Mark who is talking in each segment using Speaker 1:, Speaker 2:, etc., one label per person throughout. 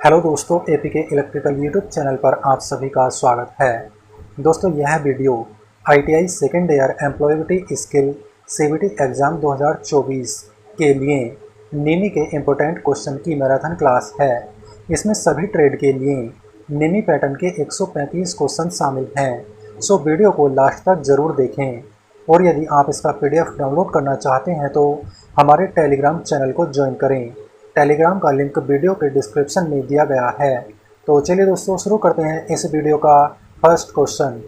Speaker 1: Hello दोस्तों, APK electrical YouTube channel पर आप सभी का स्वागत है। दोस्तों, यह video ITI second year employability skill CBT exam 2024 के लिए निमी के इम्पोर्टेंट क्वेश्चन की मैराथन क्लास है। इसमें सभी ट्रेड के लिए निमी पैटर्न के 135 क्वेश्चन शामिल हैं। सो वीडियो को लास्ट तक ज़रूर देखें और यदि आप इसका पीडीएफ डाउनलोड करना चाहते हैं तो हमारे टेलीग्राम चैनल को ज्वाइन करें। टेलीग्राम का लिंक वीडियो के डिस्क्रिप्शन में दिया गया है। तो चलिए दोस्तों, शुरू करते हैं इस वीडियो का first question.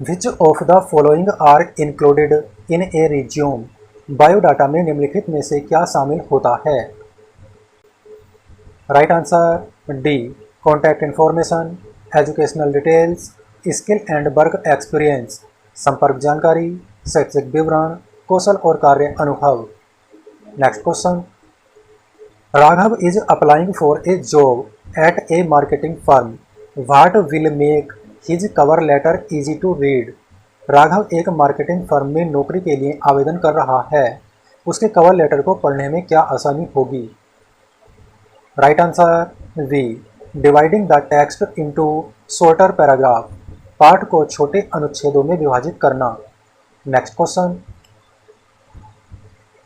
Speaker 1: Which of the following are included in a resume? Biodata में निम्नलिखित में से क्या शामिल होता है? Right answer D, contact information, educational details, skill and work experience, संपर्क जानकारी, शैक्षिक विवरण, कौशल और कार्य अनुभव। Next question, Raghav is applying for a job at a marketing firm. What will make his cover letter easy to read? Raghav एक marketing firm में नौकरी के लिए आवेदन कर रहा है। उसके कवर लेटर को पढ़ने में क्या आसानी होगी? Right answer B, dividing the text into shorter paragraph, पाठ को छोटे अनुच्छेदों में विभाजित करना। Next question,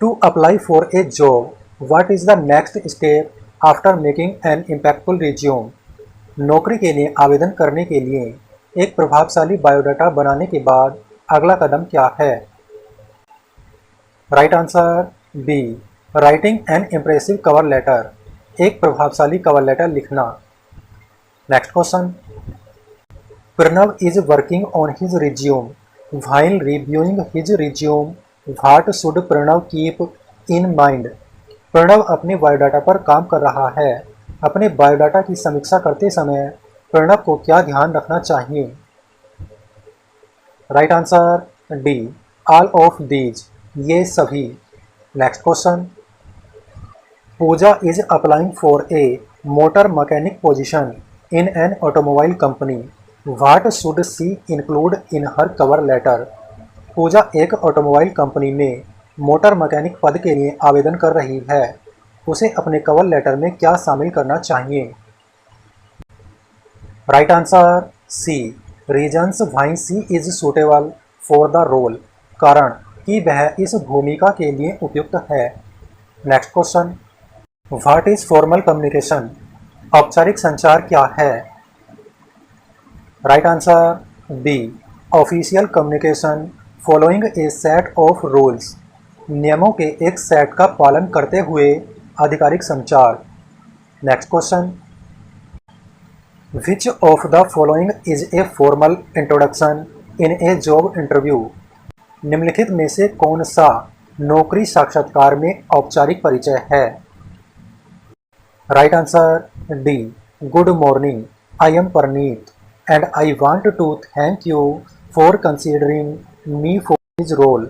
Speaker 1: to apply for a job, what is the next step after making an impactful resume? नौकरी के लिए आवेदन करने के लिए एक प्रभावशाली बायोडाटा बनाने के बाद अगला कदम क्या है? Right answer B, writing an impressive cover letter, एक प्रभावशाली कवर लेटर लिखना। Next question, Pranav is working on his resume. While reviewing his resume, what should Pranav keep in mind? Pranav अपने बायोडाटा पर काम कर रहा है। अपने बायोडाटा की समीक्षा करते समय प्रणव को क्या ध्यान रखना चाहिए? Right answer D, all of these, ये सभी। Next question, Pooja is applying for a motor mechanic position in an automobile company. What should she include in her cover letter? Pooja एक ऑटोमोबाइल कंपनी में मोटर मैकेनिक पद के लिए आवेदन कर रही है। उसे अपने कवर लेटर में क्या शामिल करना चाहिए? Right answer C, reasons why she is suitable for the role, कारण कि वह इस भूमिका के लिए उपयुक्त है। Next question, what is formal communication? औपचारिक संचार क्या है? Right answer B, official communication following a set of rules, नियमों के एक सेट का पालन करते हुए आधिकारिक संचार। Next question, which of the following is a formal introduction in A job interview? निम्नलिखित में से कौन सा नौकरी साक्षात्कार में औपचारिक परिचय है? Right answer D, good morning, I am Parneet and I want to thank you for considering me for this role.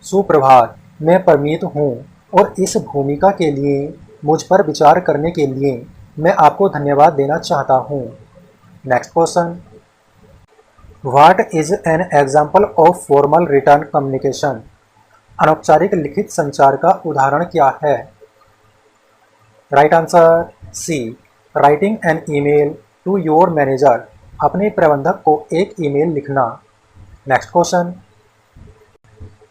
Speaker 1: सुप्रभात, मैं परमीत हूँ और इस भूमिका के लिए मुझ पर विचार करने के लिए मैं आपको धन्यवाद देना चाहता हूँ। Next question, what is an example of formal written communication? अनौपचारिक लिखित संचार का उदाहरण क्या है? Right answer C, writing an email to your manager, अपने प्रबंधक को एक ईमेल लिखना। Next question,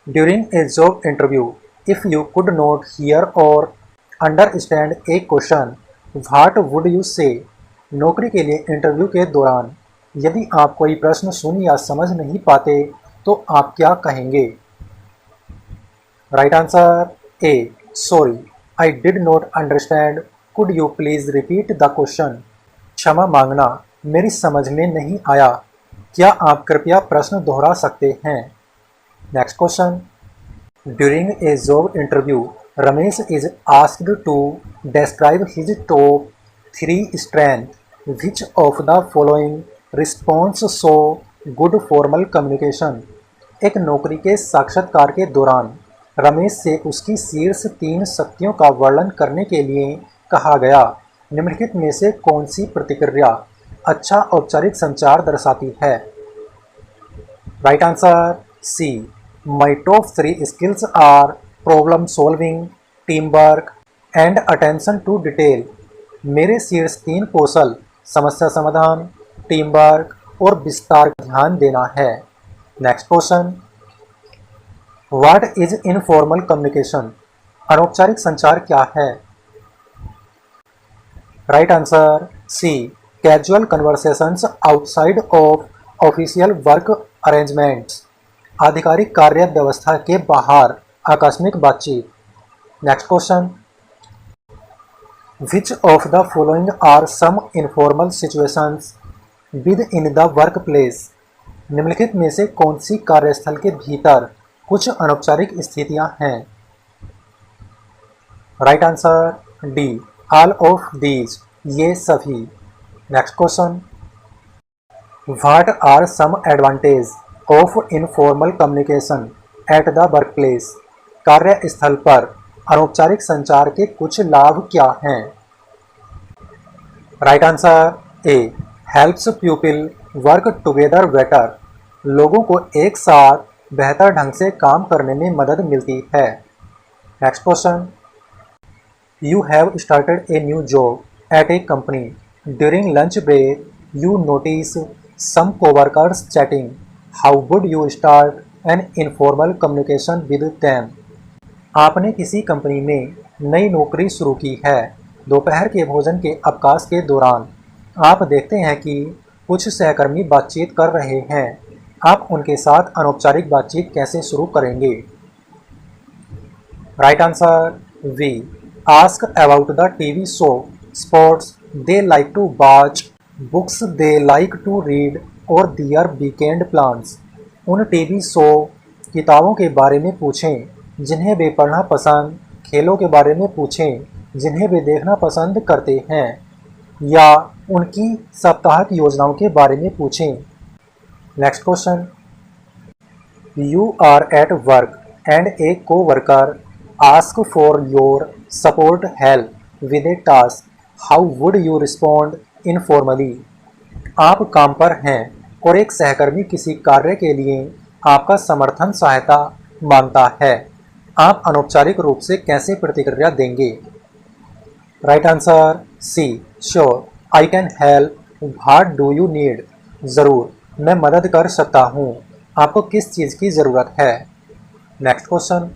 Speaker 1: during a job interview if you could not hear or understand a question, what would you say? नौकरी के लिए इंटरव्यू के दौरान यदि आप कोई प्रश्न सुन या समझ नहीं पाते तो आप क्या कहेंगे? Right answer A, sorry, I did not understand, could you please repeat the question? क्षमा मांगना, मेरी समझ में नहीं आया, क्या आप कृपया प्रश्न दोहरा सकते हैं? Next question, during a job interview Ramesh is asked to describe his top 3 strength, which of the following response show good formal communication? एक नौकरी के साक्षात्कार के दौरान रमेश से उसकी शीर्ष 3 शक्तियों का वर्णन करने के लिए कहा गया। निम्नलिखित में से कौन सी प्रतिक्रिया अच्छा औपचारिक संचार दर्शाती है? Right answer C, My top three skills are problem solving, teamwork and attention to detail. मेरे शीर्ष तीन कौशल समस्या समाधान, टीम वर्क और विस्तार का ध्यान देना है। Next question, what is informal communication? अनौपचारिक संचार क्या है? Right answer C, casual conversations outside of official work arrangements. आधिकारिक कार्य व्यवस्था के बाहर आकस्मिक बातचीत। Next question, which of the following are some informal situations within the work place? निम्नलिखित में से कौन सी कार्यस्थल के भीतर कुछ अनौपचारिक स्थितियां हैं? Right answer D, all of these, ये सभी। Next question, what are some advantage of informal communication at the workplace? कार्यस्थल पर अनौपचारिक संचार के कुछ लाभ क्या हैं? Right answer A, helps people work together better. लोगों को एक साथ बेहतर ढंग से काम करने में मदद मिलती है। Next question, you have started a new job at a company. During lunch break you notice some coworkers chatting. How would you start an informal communication with them? आपने किसी कंपनी में नई नौकरी शुरू की है। दोपहर के भोजन के अवकाश के दौरान आप देखते हैं कि कुछ सहकर्मी बातचीत कर रहे हैं। आप उनके साथ अनौपचारिक बातचीत कैसे शुरू करेंगे? Right answer B, ask about the TV show, sports they like to watch, books they like to read और दियर वीकेंड प्लान्स। उन टीवी शो, किताबों के बारे में पूछें जिन्हें वे पढ़ना पसंद, खेलों के बारे में पूछें जिन्हें वे देखना पसंद करते हैं, या उनकी साप्ताहिक योजनाओं के बारे में पूछें। Next question, you are at work and a coworker ask for your support help with a task. How would you respond informally? आप काम पर हैं और एक सहकर्मी किसी कार्य के लिए आपका समर्थन सहायता मांगता है। आप अनौपचारिक रूप से कैसे प्रतिक्रिया देंगे? Right answer C, sure, I can help, what do you need? ज़रूर, मैं मदद कर सकता हूँ। आपको किस चीज़ की ज़रूरत है? Next question,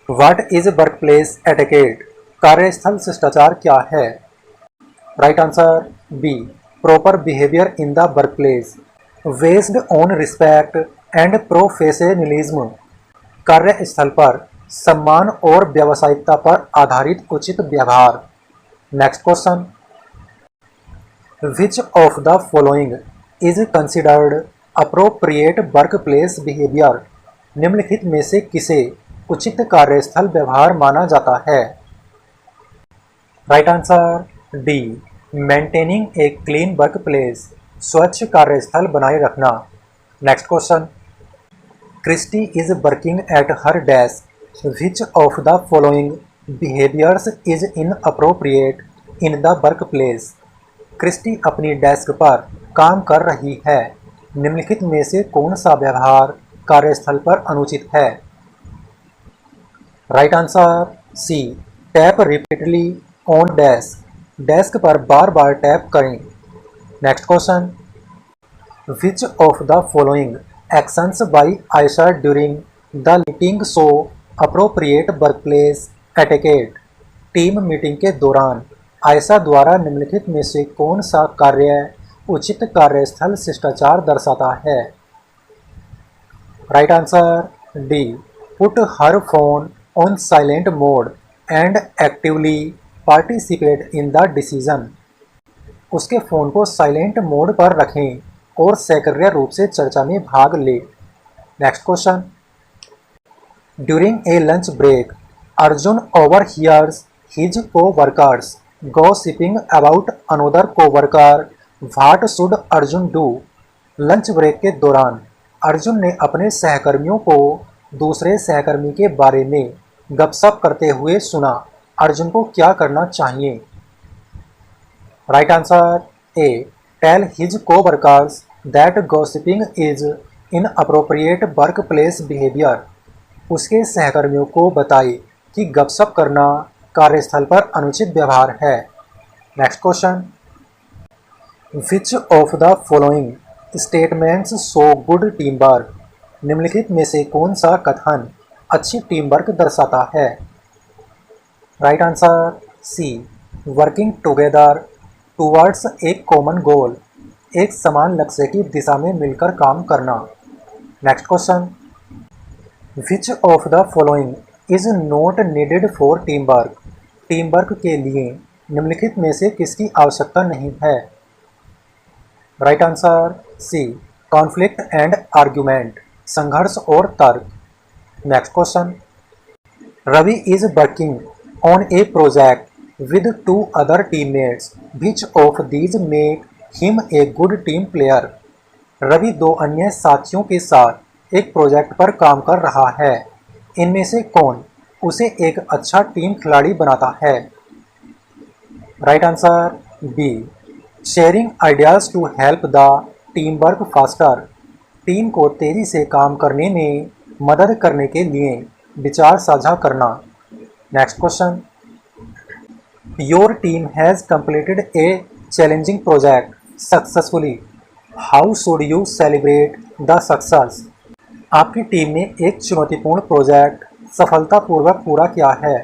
Speaker 1: what is workplace etiquette? कार्यस्थल शिष्टाचार क्या है? Right answer B, proper behavior in the workplace based on respect and professionalism। कार्यस्थल पर सम्मान और व्यावसायिकता पर आधारित उचित व्यवहार। Next question, which of the following is considered appropriate workplace behaviour? निम्नलिखित में से किसे उचित कार्यस्थल व्यवहार माना जाता है? Right answer D, maintaining a clean workplace, स्वच्छ कार्यस्थल बनाए रखना। Next question, Christy is working at her desk, which of the following behaviours is inappropriate in the workplace? Christy अपनी डेस्क पर काम कर रही है। निम्नलिखित में से कौन सा व्यवहार कार्यस्थल पर अनुचित है? Right answer C, tap repeatedly on desk, desk पर बार बार टैप करें। Next question, which of the following actions by Ayesha during the meeting show appropriate workplace etiquette? Team meeting के दौरान आयशा द्वारा निम्नलिखित में से कौन सा कार्य उचित कार्यस्थल शिष्टाचार दर्शाता है? Right answer D, put her phone on silent mode and actively participate in the decision. उसके फ़ोन को साइलेंट मोड पर रखें और सक्रिय रूप से चर्चा में भाग ले। Next question, during a lunch break Arjun overhears his coworkers gossiping about another coworker, what should Arjun do? Lunch break के दौरान अर्जुन ने अपने सहकर्मियों को दूसरे सहकर्मी के बारे में गपशप करते हुए सुना। अर्जुन को क्या करना चाहिए? Right answer A, tell his coworkers that gossiping is inappropriate workplace behavior, उसके सहकर्मियों को बताए कि गपशप करना कार्यस्थल पर अनुचित व्यवहार है। Next question, which of the following statements show good team work? निम्नलिखित में से कौन सा कथन अच्छी टीम वर्क दर्शाता है? Right answer C, working together towards a common goal, एक समान लक्ष्य की दिशा में मिलकर काम करना। Next question, which of the following is not needed for team work? Team work के लिए निम्नलिखित में से किसकी आवश्यकता नहीं है? Right answer C, conflict and argument, संघर्ष और तर्क। Next question, Ravi is working on a project with two other teammates. Which of these make him a good team player? Ravi दो अन्य साथियों के साथ एक प्रोजेक्ट पर काम कर रहा है। इनमें से कौन उसे एक अच्छा टीम खिलाड़ी बनाता है? Right answer B, sharing ideas to help the team work faster, team को तेजी से काम करने में मदद करने के लिए विचार साझा करना। Next question, Your team has completed a challenging project successfully. How should you celebrate the success? आपकी टीम ने एक चुनौतीपूर्ण प्रोजेक्ट सफलतापूर्वक पूरा किया है।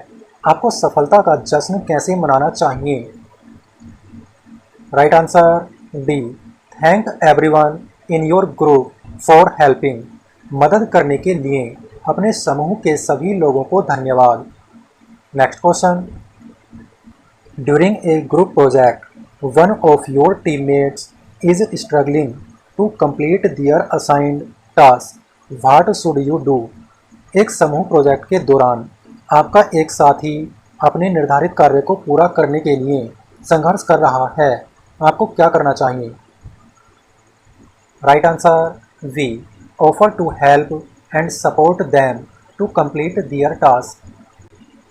Speaker 1: आपको सफलता का जश्न कैसे मनाना चाहिए? Right answer D, thank everyone in your group for helping, मदद करने के लिए अपने समूह के सभी लोगों को धन्यवाद। Next question, During a group project, one of your teammates is struggling to complete their assigned task. What should you do? एक समूह प्रोजेक्ट के दौरान आपका एक साथी अपने निर्धारित कार्य को पूरा करने के लिए संघर्ष कर रहा है। आपको क्या करना चाहिए? Right answer B, offer to help and support them to complete their task,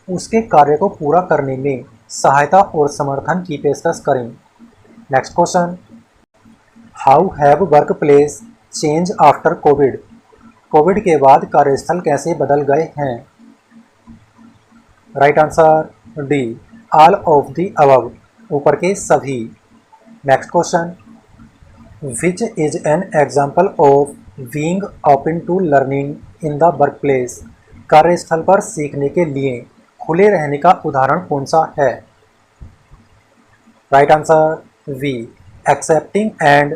Speaker 1: उसके कार्य को पूरा करने में सहायता और समर्थन की पेशकश करें। Next question, how have workplace change after covid? Covid के बाद कार्यस्थल कैसे बदल गए हैं? Right answer D, all of the above, ऊपर के सभी। Next question, which is an example of being open to learning in the workplace? कार्यस्थल पर सीखने के लिए खुले रहने का उदाहरण कौन सा है? Right answer B, accepting and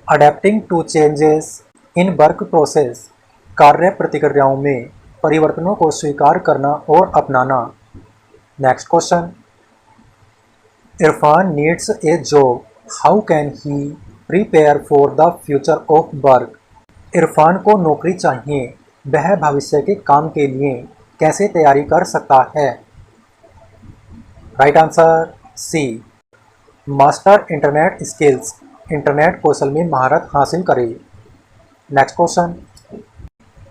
Speaker 1: adapting to changes in work process, कार्य प्रतिक्रियाओं में परिवर्तनों को स्वीकार करना और अपनाना। Next question, Irfan needs a job, how can he prepare for the future of work? Irfan को नौकरी चाहिए, वह भविष्य के काम के लिए कैसे तैयारी कर सकता है? Right answer C, master internet skills, internet कौशल में महारत हासिल करें। Next question,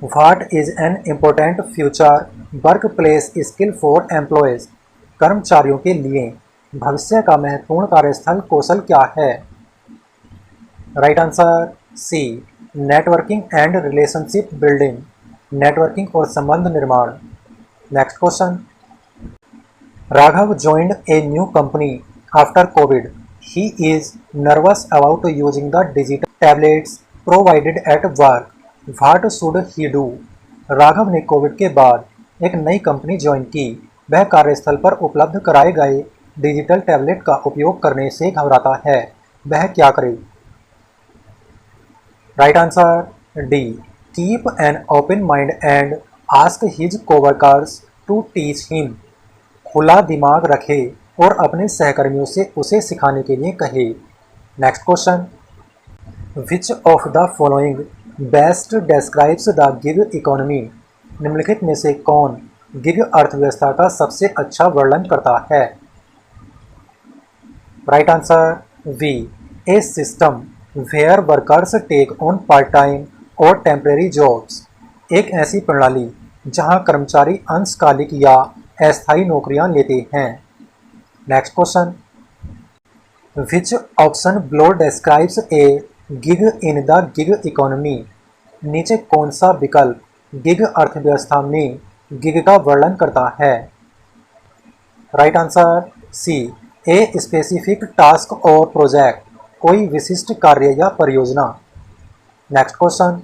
Speaker 1: what is an important future workplace skill for employees? कर्मचारियों के लिए भविष्य का महत्वपूर्ण कार्यस्थल कौशल क्या है? Right answer C, networking and relationship building, networking और संबंध निर्माण। Next question, Raghav joined a new company after COVID. He is nervous about using the digital tablets provided at work. What should he do? Raghav ने Covid के बाद एक नई company join की। वह कार्यस्थल पर उपलब्ध कराए गए डिजिटल टैबलेट का उपयोग करने से घबराता है। वह क्या करे? Right answer D, keep an open mind and ask his coworkers to teach him, खुला दिमाग रखे और अपने सहकर्मियों से उसे सिखाने के लिए कहे। Next question, which of the following best describes the gig economy? निम्नलिखित में से कौन गिग अर्थव्यवस्था का सबसे अच्छा वर्णन करता है? Right answer B, a system where workers take on part time और टेम्परेरी जॉब्स, एक ऐसी प्रणाली जहां कर्मचारी अंशकालिक या अस्थायी नौकरियां लेते हैं। Next question, which option below describes a gig in the gig economy? नीचे कौन सा विकल्प गिग अर्थव्यवस्था में गिग का वर्णन करता है? Right answer C, a specific task और प्रोजेक्ट, कोई विशिष्ट कार्य या परियोजना। Next question,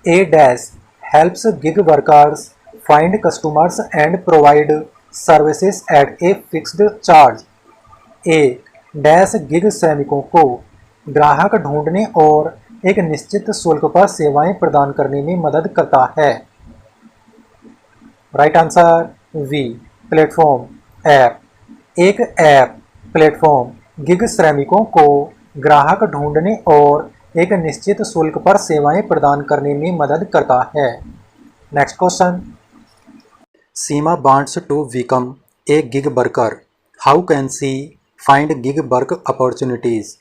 Speaker 1: a dash helps gig workers find customers and provide services at a fixed charge. A dash gig श्रमिकों को ग्राहक ढूंढने और एक निश्चित शुल्क पर सेवाएं प्रदान करने में मदद करता है। Right answer B, platform app. एक ऐप प्लेटफॉर्म गिग श्रमिकों को ग्राहक ढूंढने और एक निश्चित शुल्क पर सेवाएं प्रदान करने में मदद करता है। Next question, Seema wants to become a gig worker, how can she find gig work opportunities.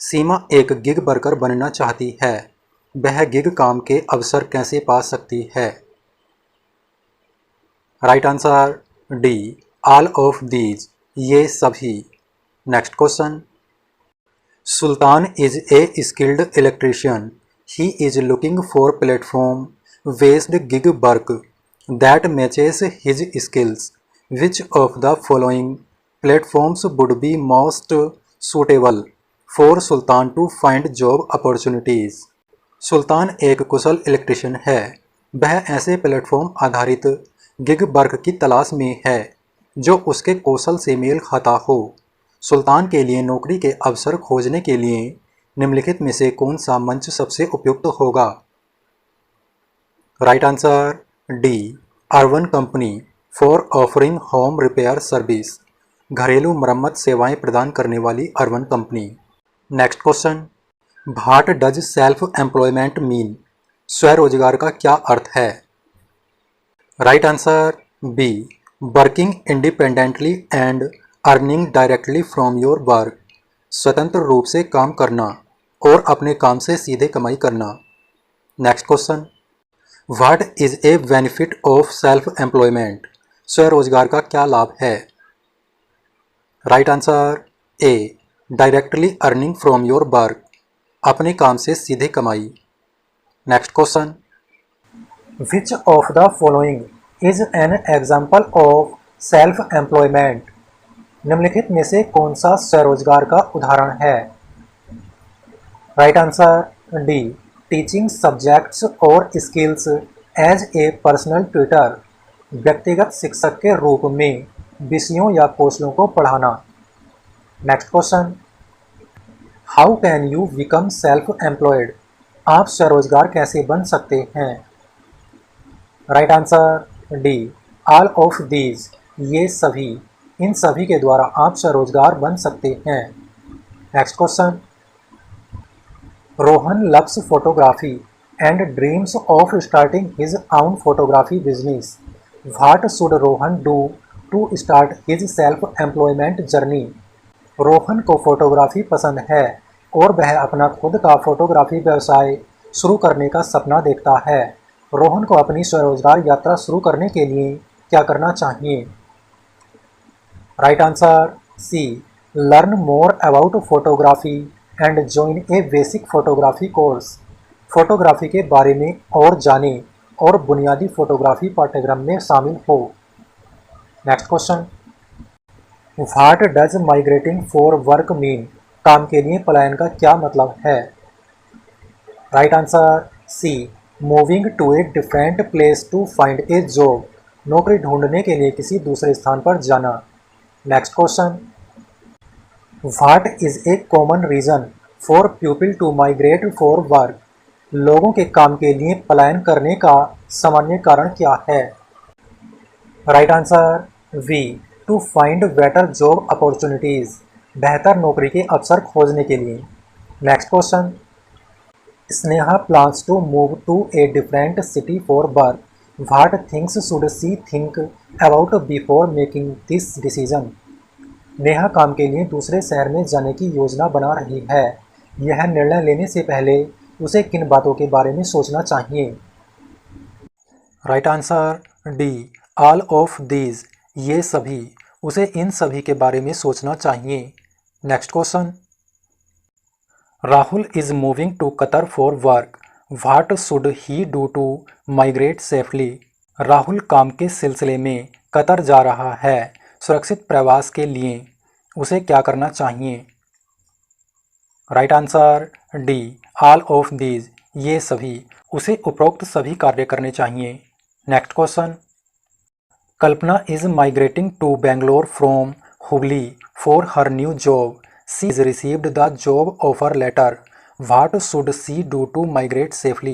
Speaker 1: Seema एक गिग वर्कर बनना चाहती है, वह गिग काम के अवसर कैसे पा सकती है? Right answer D, all of these, ये सभी। Next question, Sultan is a skilled electrician, he is looking for platform based gig work that matches his skills, which of the following platforms would be most suitable for Sultan to find job opportunities. Sultan एक कुशल electrician है, वह ऐसे platform आधारित gig work की तलाश में है जो उसके कौशल से मेल खाता हो। सुल्तान के लिए नौकरी के अवसर खोजने के लिए निम्नलिखित में से कौन सा मंच सबसे उपयुक्त होगा? Right answer D, Urban Company for offering home repair service, घरेलू मरम्मत सेवाएं प्रदान करने वाली Urban Company. Next question, what does self employment mean, स्वरोजगार का क्या अर्थ है? Right answer B, working independently and earning directly from your work, स्वतंत्र रूप से काम करना और अपने काम से सीधे कमाई करना। Next question, what is a benefit of self employment, स्वरोजगार का क्या लाभ है? Right answer A, directly earning from your work, अपने काम से सीधे कमाई। Next question, which of the following is an example of self employment, निम्नलिखित में से कौन सा स्वरोजगार का उदाहरण है? Right answer D, teaching subjects और skills as a personal tutor, व्यक्तिगत शिक्षक के रूप में विषयों या कौशलों को पढ़ाना। Next question, how can you become self employed, आप स्वरोजगार कैसे बन सकते हैं? Right answer D, all of these, ये सभी, इन सभी के द्वारा आप स्वरोजगार बन सकते हैं। Next question, Rohan loves photography and dreams of starting his own photography business, what should Rohan do to start his self employment journey. Rohan को फोटोग्राफी पसंद है और वह अपना खुद का फोटोग्राफी व्यवसाय शुरू करने का सपना देखता है। रोहन को अपनी स्वरोजगार यात्रा शुरू करने के लिए क्या करना चाहिए? Right answer C, learn more about photography and join a basic photography course, photography के बारे में और जाने और बुनियादी फोटोग्राफी पाठ्यक्रम में शामिल हो। Next question, what does migrating for work mean, काम के लिए पलायन का क्या मतलब है? Right answer C, moving to a different place to find a job, नौकरी ढूंढने के लिए किसी दूसरे स्थान पर जाना। Next question, what is a common reason for people to migrate for work, लोगों के काम के लिए पलायन करने का सामान्य कारण क्या है? Right answer B, to find better job opportunities, बेहतर नौकरी के अवसर खोजने के लिए। Next question, Sneha plans to move to a different city for work, what things should she think about before making this decision. Neha काम के लिए दूसरे शहर में जाने की योजना बना रही है, यह निर्णय लेने से पहले उसे किन बातों के बारे में सोचना चाहिए? Right answer D, all of these, ये सभी, उसे इन सभी के बारे में सोचना चाहिए। Next question, Rahul is moving to Qatar for work, what should he do to migrate safely? Rahul काम के सिलसिले में कतर जा रहा है। सुरक्षित प्रवास के लिए उसे क्या करना चाहिए? Right answer D, all of these, ये सभी। उसे उपरोक्त सभी कार्य करने चाहिए। Next question, Kalpana is migrating to Bangalore from Hubli for her new job. She is received the job offer letter. What should she do to migrate safely?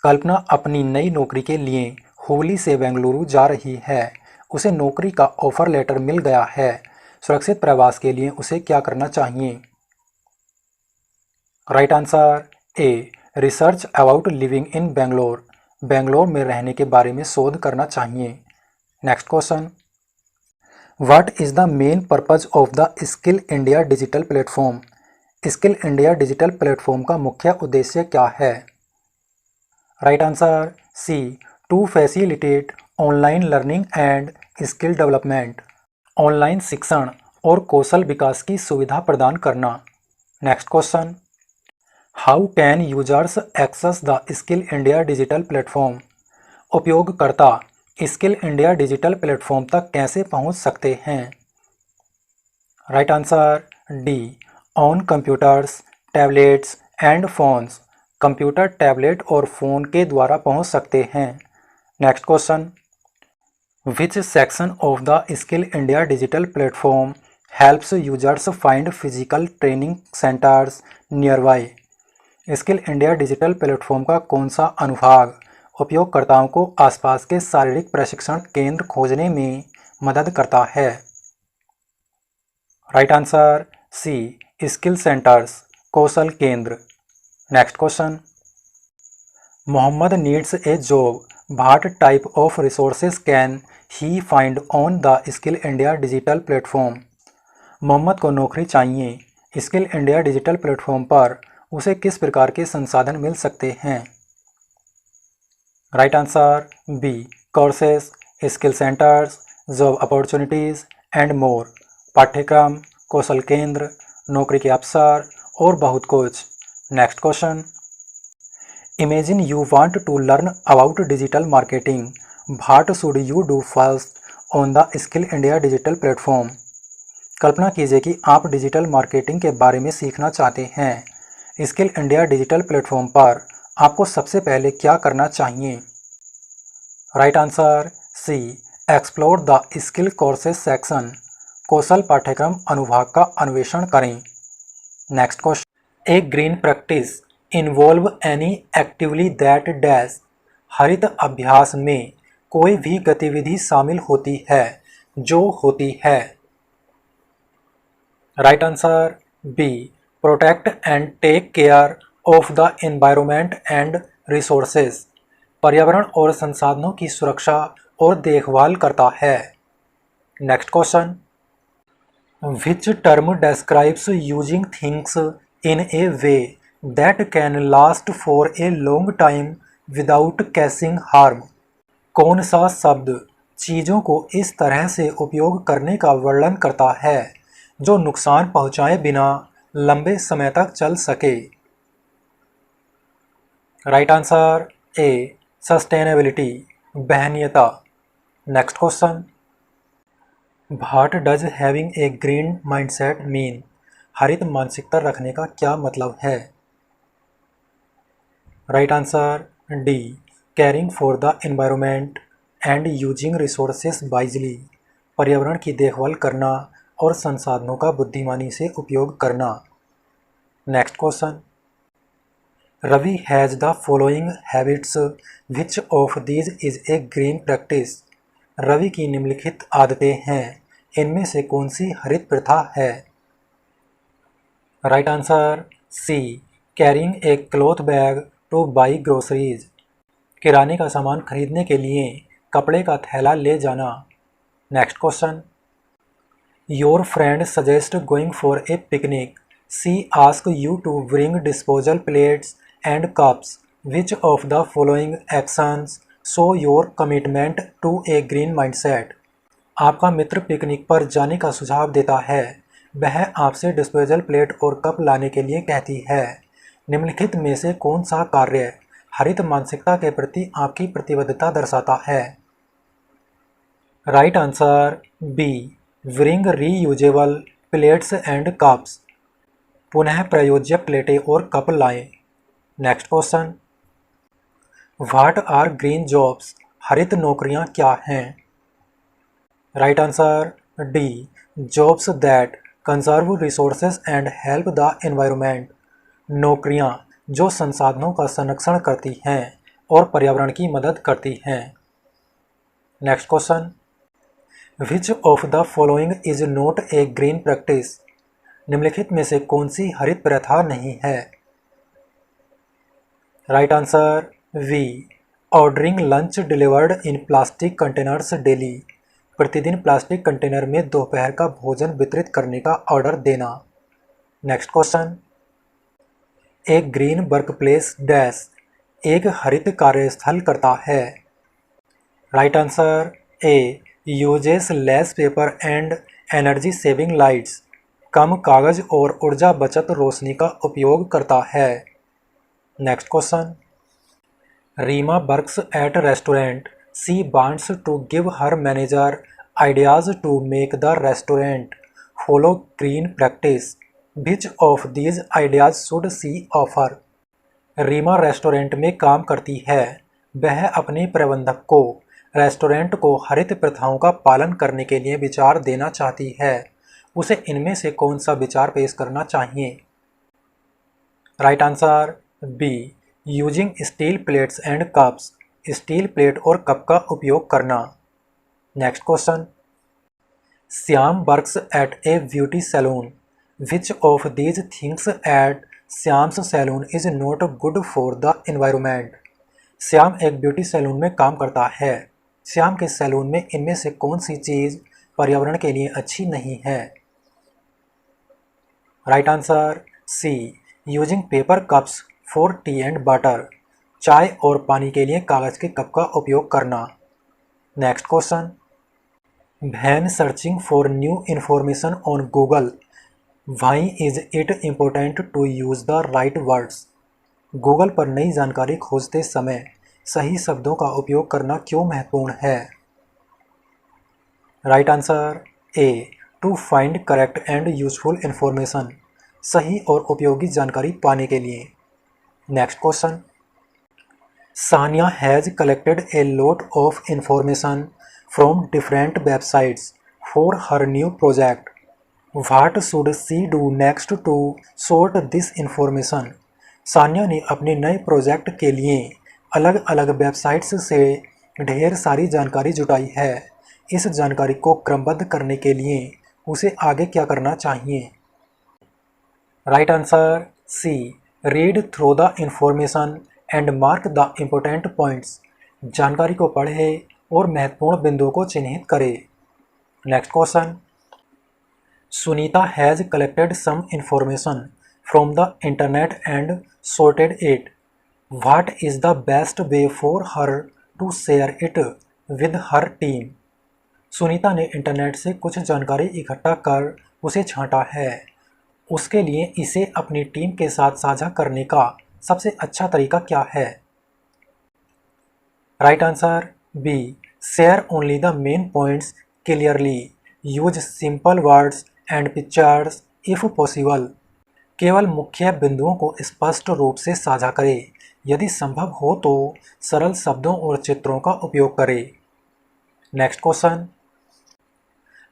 Speaker 1: Kalpana अपनी नई नौकरी के लिए हुबली से बेंगलुरु जा रही है। उसे नौकरी का ऑफर लेटर मिल गया है। सुरक्षित प्रवास के लिए उसे क्या करना चाहिए? Right answer A, research about living in Bangalore. Bangalore में रहने के बारे में शोध करना चाहिए। Next question, what is the main purpose of the skill India digital platform? Skill India digital platform का मुख्य उद्देश्य क्या है? Right answer C, to facilitate online learning and skill development. Online शिक्षण और कौशल विकास की सुविधा प्रदान करना। Next question, how can users access the skill India digital platform? उपयोगकर्ता स्किल इंडिया डिजिटल प्लेटफॉर्म तक कैसे पहुंच सकते हैं? Right answer D, on computers, tablets and phones. Computer, tablet और फ़ोन के द्वारा पहुंच सकते हैं। Next question, which section of the skill India digital platform helps users find physical training centres near by? Skill India digital platform का कौन सा अनुभाग उपयोगकर्ताओं को आसपास के शारीरिक प्रशिक्षण केंद्र खोजने में मदद करता है? Right answer C, skill centres, कौशल केंद्र। Next question, Mohammed needs a job, what type of resources can he find on the skill India digital platform? Mohammed को नौकरी चाहिए। स्किल इंडिया डिजिटल प्लेटफॉर्म पर उसे किस प्रकार के संसाधन मिल सकते हैं? Right answer B, courses, skill centres, job opportunities and more. पाठ्यक्रम, कौशल केंद्र, नौकरी के अवसर और बहुत कुछ। Next question, imagine you want to learn about digital marketing, what should you do first on the skill India digital platform? कल्पना कीजिए कि आप डिजिटल मार्केटिंग के बारे में सीखना चाहते हैं। स्किल इंडिया डिजिटल प्लेटफॉर्म पर आपको सबसे पहले क्या करना चाहिए? Right answer C, explore the skill courses section. कौशल पाठ्यक्रम अनुभाग का अन्वेषण करें। Next question, a green practice involve any actively that dash. हरित अभ्यास में कोई भी गतिविधि शामिल होती है जो होती है। Right answer B, protect and take care of the environment and resources. पर्यावरण और संसाधनों की सुरक्षा और देखभाल करता है। Next question, which term describes using things in a way that can last for a long time without causing harm? कौन सा शब्द चीज़ों को इस तरह से उपयोग करने का वर्णन करता है जो नुकसान पहुंचाए बिना लंबे समय तक चल सके? राइट आंसर ए, सस्टेनेबिलिटी, वहनीयता। Next question, what does having a green mindset mean? हरित मानसिकता रखने का क्या मतलब है? Right answer D, caring for the environment and using resources wisely. पर्यावरण की देखभाल करना और संसाधनों का बुद्धिमानी से उपयोग करना। Next question, Ravi has the following habits, which of these is a green practice? Ravi की निम्नलिखित आदतें हैं, इनमें से कौन सी हरित प्रथा है? Right answer C, carrying a cloth bag to buy groceries. किराने का सामान खरीदने के लिए कपड़े का थैला ले जाना। Next question, your friend suggest going for a picnic, she ask you to bring disposal plates and cups, which of the following actions show your commitment to a green mindset? आपका मित्र पिकनिक पर जाने का सुझाव देता है। वह आपसे डिस्पोजल प्लेट और कप लाने के लिए कहती है। निम्नलिखित में से कौन सा कार्य हरित मानसिकता के प्रति आपकी प्रतिबद्धता दर्शाता है। Right answer B, bring reusable plates and cups. पुनः प्रयोज्य प्लेटें और कप लाएं। Next question, what are green jobs? हरित नौकरियां क्या हैं? Right answer D, jobs that conserve resources and help the environment. नौकरियां जो संसाधनों का संरक्षण करती हैं और पर्यावरण की मदद करती हैं। Next question, which of the following is not a green practice? निम्नलिखित में से कौन सी हरित प्रथा नहीं है? Right answer B, ordering lunch delivered in plastic containers daily. प्रतिदिन प्लास्टिक कंटेनर में दोपहर का भोजन वितरित करने का ऑर्डर देना। नेक्स्ट क्वेश्चन, एक ग्रीन वर्कप्लेस डैश एक हरित कार्यस्थल करता है। Right answer A, uses less paper and energy saving lights. कम कागज और ऊर्जा बचत रोशनी का उपयोग करता है। Next question, Reema works at restaurant, she wants to give her manager ideas to make the restaurant follow green practice. Which of these ideas should she offer? Reema restaurant में काम करती है। वह अपने प्रबंधक को रेस्टोरेंट को हरित प्रथाओं का पालन करने के लिए विचार देना चाहती है। उसे इनमें से कौन सा विचार पेश करना चाहिए? Right answer B, using steel plates and cups. Steel plate और कप का उपयोग करना। Next question, Shyam works at a beauty salon. Which of these things at Shyam's salon is not good for the environment? Shyam एक ब्यूटी सैलून में काम करता है। श्याम के सैलून में इनमें से कौन सी चीज़ पर्यावरण के लिए अच्छी नहीं है? Right answer C, using paper cups for tea and water. चाय और पानी के लिए कागज़ के कप का उपयोग करना। Next question, when searching for new information on Google, why is it important to use the right words? Google पर नई जानकारी खोजते समय सही शब्दों का उपयोग करना क्यों महत्वपूर्ण है? Right answer A, to find correct and useful information. सही और उपयोगी जानकारी पाने के लिए। Next question, Sania has collected a lot of information from different websites for her new project. What should she do next to sort this information? Sania ने अपने नए प्रोजेक्ट के लिए अलग अलग वेबसाइट्स से ढेर सारी जानकारी जुटाई है। इस जानकारी को क्रमबद्ध करने के लिए उसे आगे क्या करना चाहिए? Right answer C, read through the information and mark the important points. जानकारी को पढ़े और महत्वपूर्ण बिंदुओं को चिन्हित करें। Next question, Sunita has collected some information from the internet and sorted it. What is the best way for her to share it with her team? Sunita ने इंटरनेट से कुछ जानकारी इकट्ठा कर उसे छांटा है। उसके लिए इसे अपनी टीम के साथ साझा करने का सबसे अच्छा तरीका क्या है? Right answer B, share only the main points clearly. Use simple words and pictures if possible. केवल मुख्य बिंदुओं को स्पष्ट रूप से साझा करें। यदि संभव हो तो सरल शब्दों और चित्रों का उपयोग करें। Next question,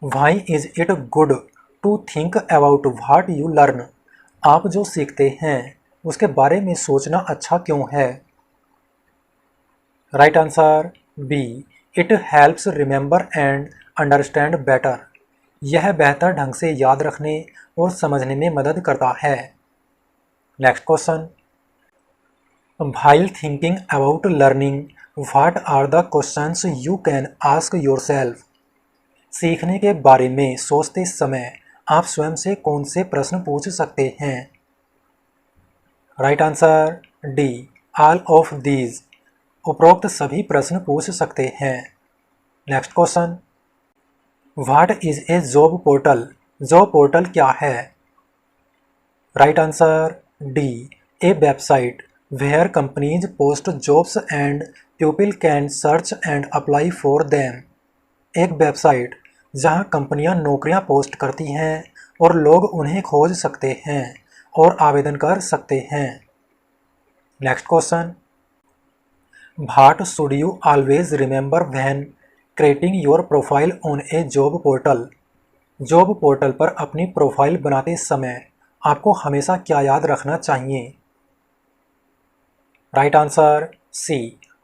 Speaker 1: why is it good to think about what you learn? आप जो सीखते हैं उसके बारे में सोचना अच्छा क्यों है? Right answer B, it helps remember and understand better. यह बेहतर ढंग से याद रखने और समझने में मदद करता है। Next question, while thinking about learning, what are the questions you can ask yourself? सीखने के बारे में सोचते समय आप स्वयं से कौन से प्रश्न पूछ सकते हैं? Right answer D, all of these. उपरोक्त सभी प्रश्न पूछ सकते हैं। Next question, what is a job portal? Job portal क्या है? Right answer D, a website where companies post jobs and people can search and apply for them. एक website जहां कंपनियां नौकरियां पोस्ट करती हैं और लोग उन्हें खोज सकते हैं और आवेदन कर सकते हैं। Next question, what should you always remember when creating your profile on A job portal. Job portal पर अपनी प्रोफाइल बनाते समय आपको हमेशा क्या याद रखना चाहिए। Right answer C,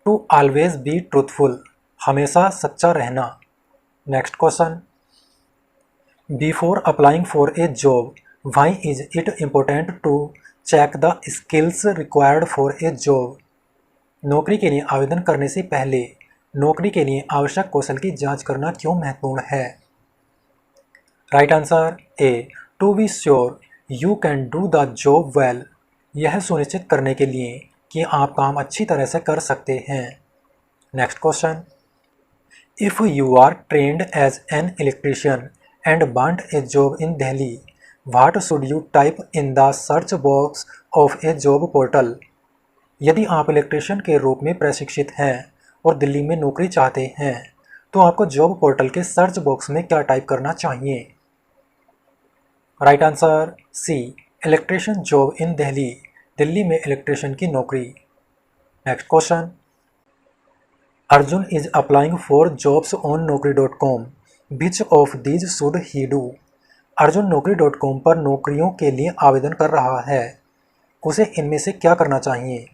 Speaker 1: to always be truthful, हमेशा सच्चा रहना। Next question, before applying for a job why is it important to check the skills required for a job. नौकरी के लिए आवेदन करने से पहले नौकरी के लिए आवश्यक कौशल की जांच करना क्यों महत्वपूर्ण है। Right answer A, to be sure you can do the job well, यह सुनिश्चित करने के लिए कि आप काम अच्छी तरह से कर सकते हैं। Next question, if you are trained as an electrician and want a job in Delhi, what should you type in the search box of a job portal. यदि आप इलेक्ट्रीशियन के रूप में प्रशिक्षित हैं और दिल्ली में नौकरी चाहते हैं तो आपको जॉब पोर्टल के सर्च बॉक्स में क्या टाइप करना चाहिए। Right answer C, electrician job in Delhi, Delhi में इलेक्ट्रीशियन की नौकरी। Next question, Arjun is applying for jobs on naukri.com, which of these should he do. Arjun naukri.com पर नौकरियों के लिए आवेदन कर रहा है, उसे इनमें से क्या करना चाहिए।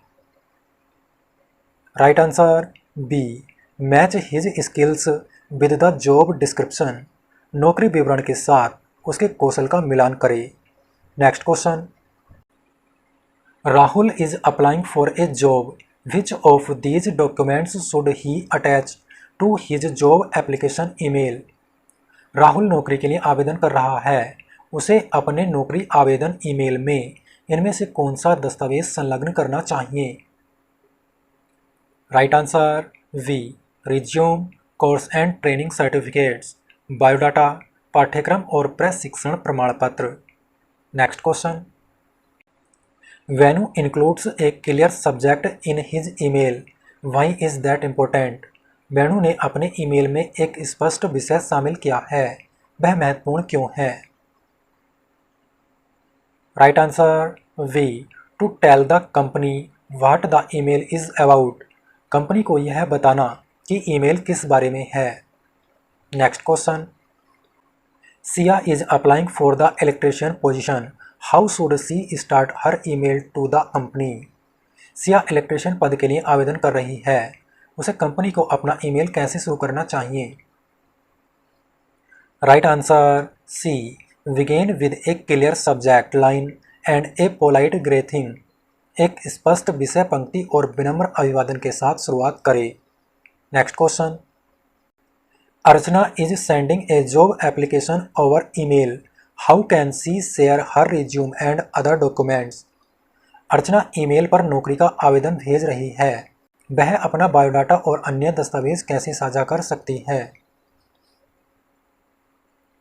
Speaker 1: Right answer B, match his skills with the job description, नौकरी विवरण के साथ उसके कौशल का मिलान करें। Next question, Rahul is applying for a job, which of these documents should he attach to his job application email. Rahul नौकरी के लिए आवेदन कर रहा है, उसे अपने नौकरी आवेदन ईमेल में इनमें से कौन सा दस्तावेज संलग्न करना चाहिए। Right answer B, resume, course and training certificates, biodata, पाठ्यक्रम और प्रशिक्षण प्रमाण पत्र। Next question, Venu includes a clear subject in his email, why is that important. Venu ने अपने ईमेल में एक स्पष्ट विषय शामिल किया है, वह महत्वपूर्ण क्यों है। Right answer B, to tell the company what the email is about, company को यह बताना कि ईमेल किस बारे में है। Next question, Siya is applying for the electrician position, how should she start her email to the company. Siya electrician पद के लिए आवेदन कर रही है, उसे कंपनी को अपना ईमेल कैसे शुरू करना चाहिए। Right answer C, begin with a clear subject line and a polite greeting, एक स्पष्ट विषय पंक्ति और विनम्र अभिवादन के साथ शुरुआत करें। Next question, Archana is sending A job application over email, how can C share her resume and other documents. Archana email पर नौकरी का आवेदन भेज रही है, वह अपना बायोडाटा और अन्य दस्तावेज कैसे साझा कर सकती है।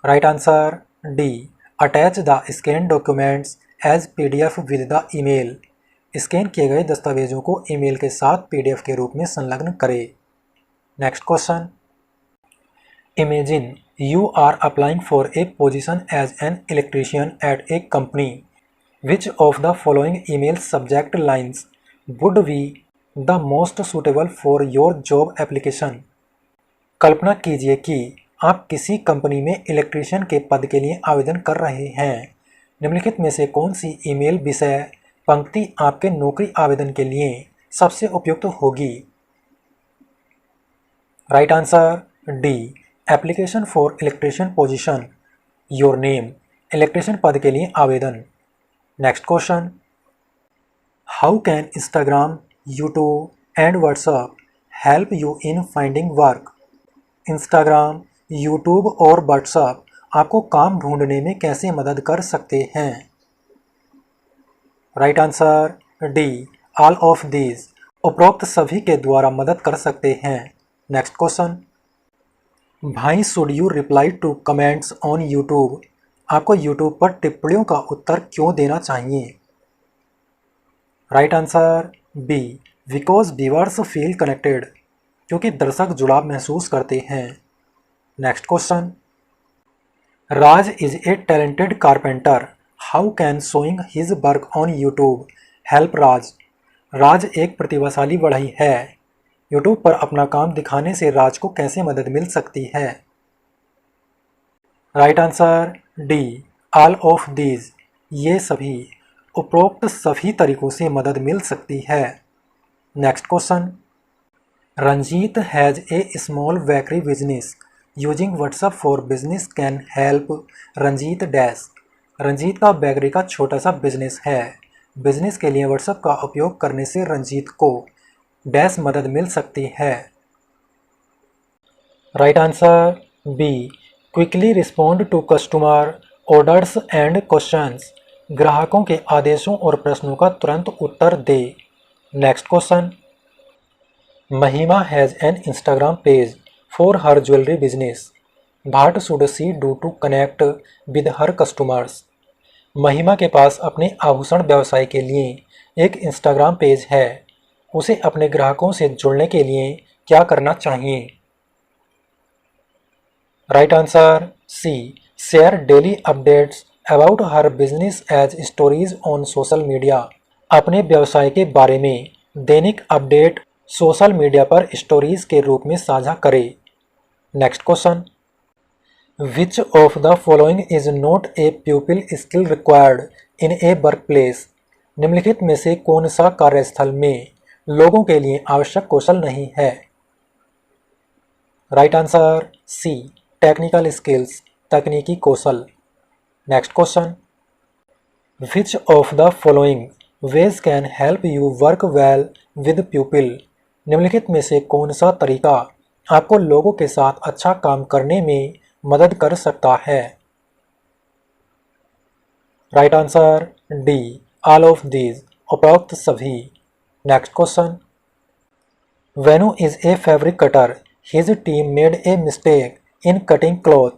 Speaker 1: Right answer D, attach the scan documents as PDF with the email, scan किए गए दस्तावेजों को ईमेल के साथ PDF के रूप में संलग्न करें। Next question, imagine you are applying for a position as an electrician at a company, which of the following email subject lines would be the most suitable for your job application। कल्पना कीजिए कि आप किसी company में electrician के पद के लिए आवेदन कर रहे हैं, निम्नलिखित में से कौन सी ईमेल विषय पंक्ति आपके नौकरी आवेदन के लिए सबसे उपयुक्त होगी। Right answer D, application for electrician position, your name, electrician पद के लिए आवेदन। Next question, how can Instagram, YouTube and WhatsApp help you in finding work. Instagram, YouTube और व्हाट्सएप आपको काम ढूंढने में कैसे मदद कर सकते हैं। Right answer D, all of these, उपरोक्त सभी के द्वारा मदद कर सकते हैं। Next question, why should you reply to comments on YouTube, आपको यूट्यूब पर टिप्पणियों का उत्तर क्यों देना चाहिए। Right answer B because viewers feel connected, क्योंकि दर्शक जुड़ाव महसूस करते हैं। Next question, Raj is a talented carpenter, how can showing his work on YouTube help Raj? Raj एक प्रतिभाशाली बढ़ई है, यूट्यूब पर अपना काम दिखाने से राज को कैसे मदद मिल सकती है? Right answer D all of these, ये सभी, उपरोक्त सभी तरीकों से मदद मिल सकती है। Next question, Ranjit has a small bakery business using WhatsApp for business can help Ranjit dash. Ranjit का बेकरी का छोटा सा बिजनेस है, बिजनेस के लिए व्हाट्सएप का उपयोग करने से रंजीत को डैश मदद मिल सकती है। Right answer B quickly respond to customer orders and questions, ग्राहकों के आदेशों और प्रश्नों का तुरंत उत्तर दे। Next question, Mahima has an Instagram page for her jewellery business, what should she do to connect with her customers? Mahima के पास अपने आभूषण व्यवसाय के लिए एक इंस्टाग्राम पेज है, उसे अपने ग्राहकों से जुड़ने के लिए क्या करना चाहिए? Right answer C share daily updates about her business as stories on social media, अपने व्यवसाय के बारे में दैनिक अपडेट सोशल मीडिया पर स्टोरीज के रूप में साझा करें। Next question, which of the following is not a people skill required in a work place? निम्नलिखित में से कौन सा कार्यस्थल में लोगों के लिए आवश्यक कौशल नहीं है? Right answer C technical skills, तकनीकी कौशल। Next question, which of the following ways can help you work well with people? निम्नलिखित में से कौन सा तरीका आपको लोगों के साथ अच्छा काम करने में मदद कर सकता है? Right answer D all of these, उपरोक्त सभी। Next question, Venu is a fabric cutter, his team made a mistake in cutting cloth,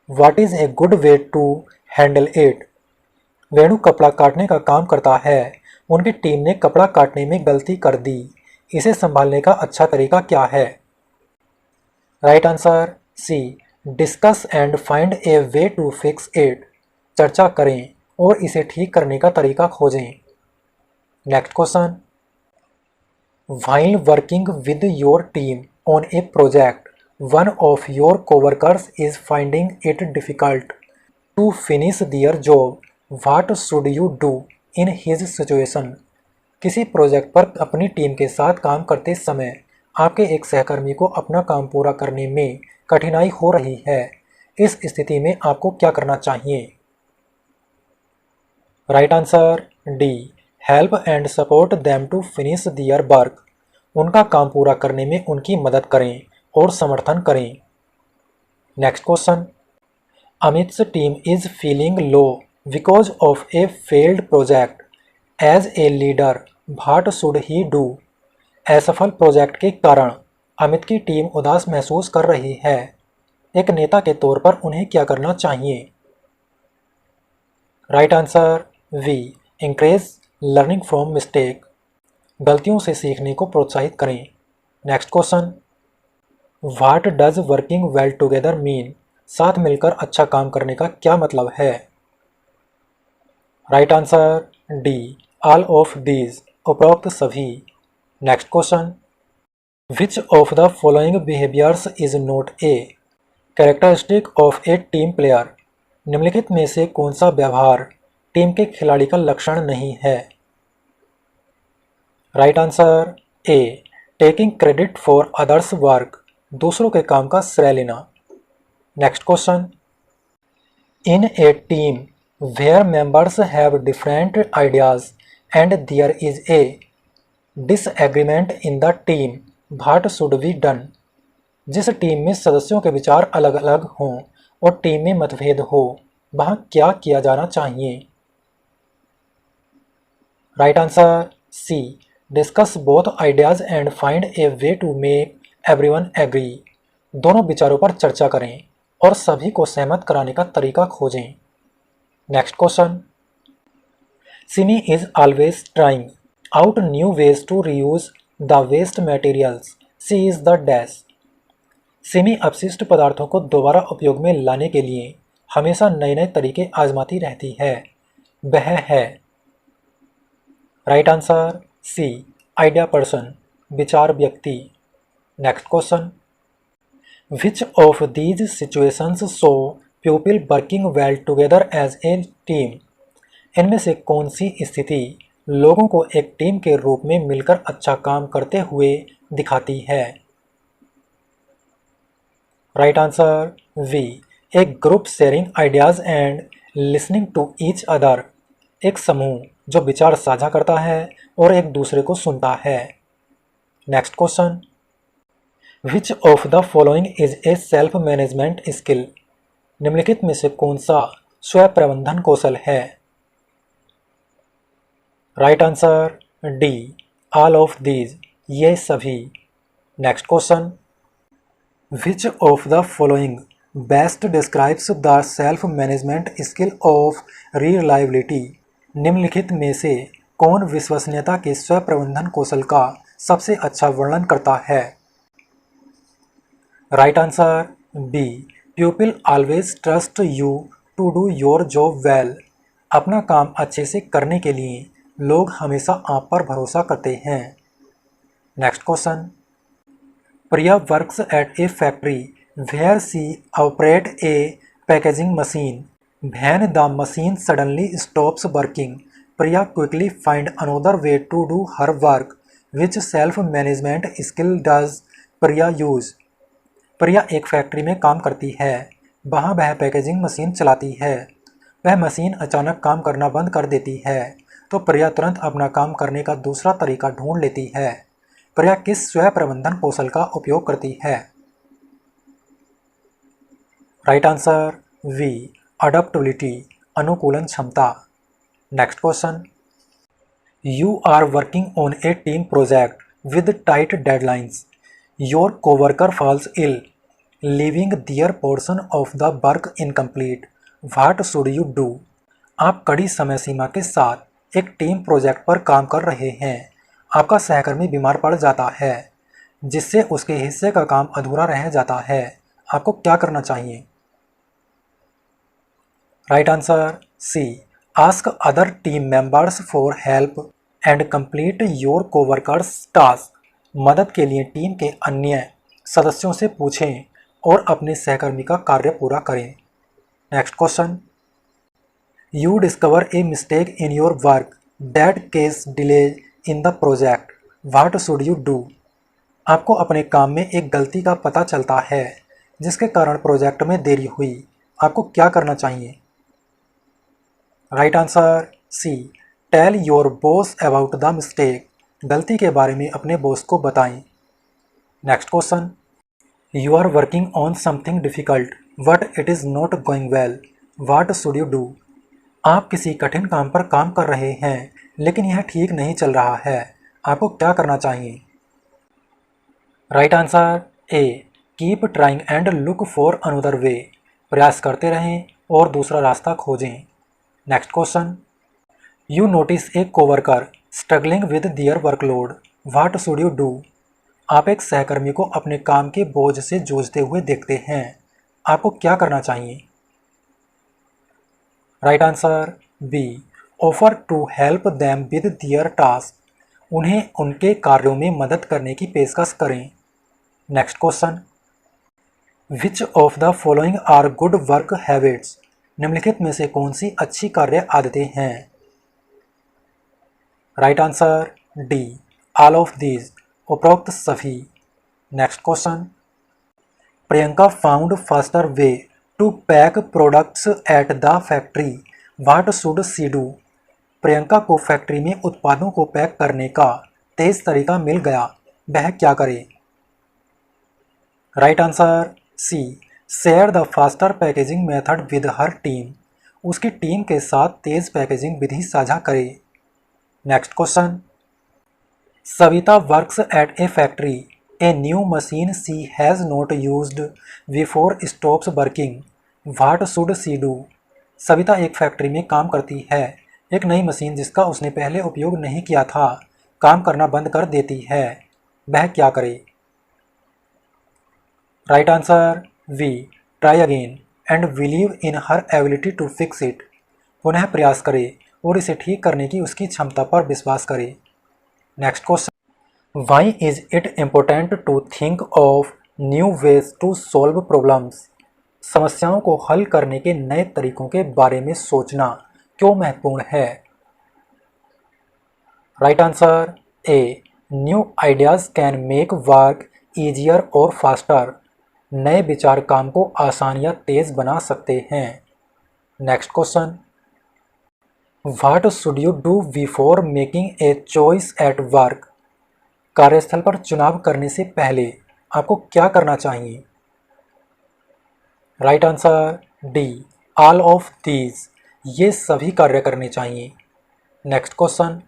Speaker 1: what is a good way to handle it? Venu कपड़ा काटने का काम करता है, उनकी टीम ने कपड़ा काटने में गलती कर दी, इसे संभालने का अच्छा तरीका क्या है? Right answer C discuss and find a way to fix it, चर्चा करें और इसे ठीक करने का तरीका खोजें। Next question, while working with your team on a project one of your coworkers is finding it difficult to finish their job, what should you do in his situation? किसी प्रोजेक्ट पर अपनी टीम के साथ काम करते समय आपके एक सहकर्मी को अपना काम पूरा करने में कठिनाई हो रही है, इस स्थिति में आपको क्या करना चाहिए? Right answer D help and support them to finish their work, उनका काम पूरा करने में उनकी मदद करें और समर्थन करें। Next question, Amit's team is feeling low because of a failed project, as a leader what should he do? असफल प्रोजेक्ट के कारण अमित की टीम उदास महसूस कर रही है, एक नेता के तौर पर उन्हें क्या करना चाहिए? Right answer B encourage learning from mistake, गलतियों से सीखने को प्रोत्साहित करें। Next question, what does working well together mean? साथ मिलकर अच्छा काम करने का क्या मतलब है? Right answer D all of these, उपरोक्त सभी। Next question, which of the following behaviours is not a characteristic of a team player? निम्नलिखित में से कौन सा व्यवहार टीम के खिलाड़ी का लक्षण नहीं है? Right answer A taking credit for others work, दूसरों के काम का श्रेय लेना। Next question, in a team where members have different ideas and there is a disagreement in the team, what should be done? जिस टीम में सदस्यों के विचार अलग अलग हों और टीम में मतभेद हो, वहाँ क्या किया जाना चाहिए? Right answer C discuss both ideas and find a way to make everyone agree, दोनों विचारों पर चर्चा करें और सभी को सहमत कराने का तरीका खोजें। Next question, Simi is always trying out new ways to reuse the waste materials. She is the dash. Simi अपशिष्ट पदार्थों को दोबारा उपयोग में लाने के लिए हमेशा नए नए तरीके आजमाती रहती है। वह है। Right answer C, idea person, विचार व्यक्ति। Next question, which of these situations show people working well together as a team? इनमें से कौन सी स्थिति लोगों को एक टीम के रूप में मिलकर अच्छा काम करते हुए दिखाती है? Right answer B, a group sharing ideas and listening to each other. एक समूह जो विचार साझा करता है और एक दूसरे को सुनता है। Next question, which of the following is a self management skill? निम्नलिखित में से कौन सा स्व प्रबंधन कौशल है? Right answer D, all of these, ये सभी। Next question, which of the following best describes the self management skill of reliability? निम्नलिखित में से कौन विश्वसनीयता के स्व प्रबंधन कौशल का सबसे अच्छा वर्णन करता है? Right answer B, people always trust you to do your job well. अपना काम अच्छे से करने के लिए लोग हमेशा आप पर भरोसा करते हैं। Next question, Priya works at a factory where she operate a packaging machine. When the machine suddenly stops working, Priya quickly find another way to do her work. Which self-management skill does Priya use? प्रिया एक factory में काम करती है। वहाँ वह packaging machine चलाती है। वह मशीन अचानक काम करना बंद कर देती है तो प्रिया तुरंत अपना काम करने का दूसरा तरीका ढूंढ लेती है। प्रिया किस स्व प्रबंधन कौशल का उपयोग करती है? राइट आंसर वी, अडप्टेबिलिटी, अनुकूलन क्षमता। Next question, you are working on a team project with tight deadlines. Your coworker falls ill, leaving their portion of the work incomplete. What should you do? आप कड़ी समय सीमा के साथ एक team project पर काम कर रहे हैं। आपका सहकर्मी बीमार पड़ जाता है जिससे उसके हिस्से का काम अधूरा रह जाता है। आपको क्या करना चाहिए? Right answer C, ask other team members for help and complete your coworkers task. मदद के लिए टीम के अन्य सदस्यों से पूछें और अपने सहकर्मी का कार्य पूरा करें। Next question, you discover A mistake in your work that case delay in the project. What should you do? आपको अपने काम में एक गलती का पता चलता है जिसके कारण प्रोजेक्ट में देरी हुई। आपको क्या करना चाहिए? Right answer C, tell your boss about the mistake. गलती के बारे में अपने बॉस को बताएं। Next question, you are working on something difficult but it is not going well. What should you do? आप किसी कठिन काम पर काम कर रहे हैं लेकिन यह ठीक नहीं चल रहा है। आपको क्या करना चाहिए? Right answer A, keep trying and look for another way. प्रयास करते रहें और दूसरा रास्ता खोजें। Next question, you notice a coworker struggling with their workload. What should you do? आप एक सहकर्मी को अपने काम के बोझ से जूझते हुए देखते हैं। आपको क्या करना चाहिए? Right answer B, offer to help them with their task. उन्हें उनके कार्यों में मदद करने की पेशकश करें। Next question, which of the following are good work habits? निम्नलिखित में से कौन सी अच्छी कार्य आदतें हैं? Right answer D, all of these, उपरोक्त सभी। Next question, Priyanka found faster way to pack products at the factory. What should she do? Priyanka को फैक्ट्री में उत्पादों को पैक करने का तेज तरीका मिल गया। वह क्या करे? Right answer C, share the faster packaging method with her team. उसकी टीम के साथ तेज पैकेजिंग विधि साझा करे। Next question, Savita works at a factory. A new machine she has not used before stops working. What should she do? Savita एक factory में काम करती है। एक नई मशीन जिसका उसने पहले उपयोग नहीं किया था काम करना बंद कर देती है, वह क्या करे? Right answer B try again and believe in her ability to fix it. पुनः प्रयास करे और इसे ठीक करने की उसकी क्षमता पर विश्वास करे। Next question, why is it important to think of new ways to solve problems? समस्याओं को हल करने के नए तरीकों के बारे में सोचना क्यों महत्वपूर्ण है? Right answer a new ideas can make work easier और फास्टर। नए विचार काम को आसान या तेज बना सकते हैं। Next question, what should you do before making a choice at work? कार्यस्थल पर चुनाव करने से पहले आपको क्या करना चाहिए? Right answer D all of these. ये सभी कार्य करने चाहिए। Next question,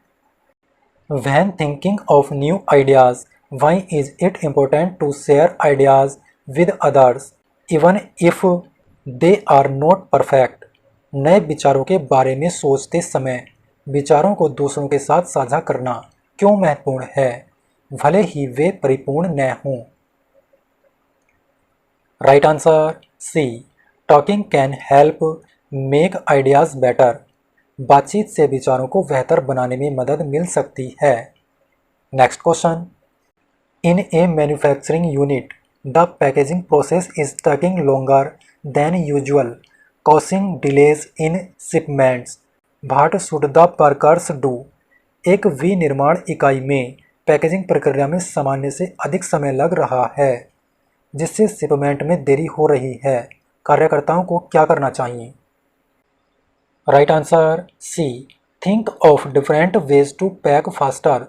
Speaker 1: when thinking of new ideas why is it important to share ideas with others even if they are not perfect? नए विचारों के बारे में सोचते समय विचारों को दूसरों के साथ साझा करना क्यों महत्वपूर्ण है, भले ही वे परिपूर्ण न हों? Right answer C talking can help make ideas better. बातचीत से विचारों को बेहतर बनाने में मदद मिल सकती है। Next question, in A manufacturing unit the packaging process is taking longer than usual causing delays in shipments. What should the workers do? एक विनिर्माण इकाई में पैकेजिंग प्रक्रिया में सामान्य से अधिक समय लग रहा है जिससे शिपमेंट में देरी हो रही है। कार्यकर्ताओं को क्या करना चाहिए? Right answer C think of different ways to pack faster.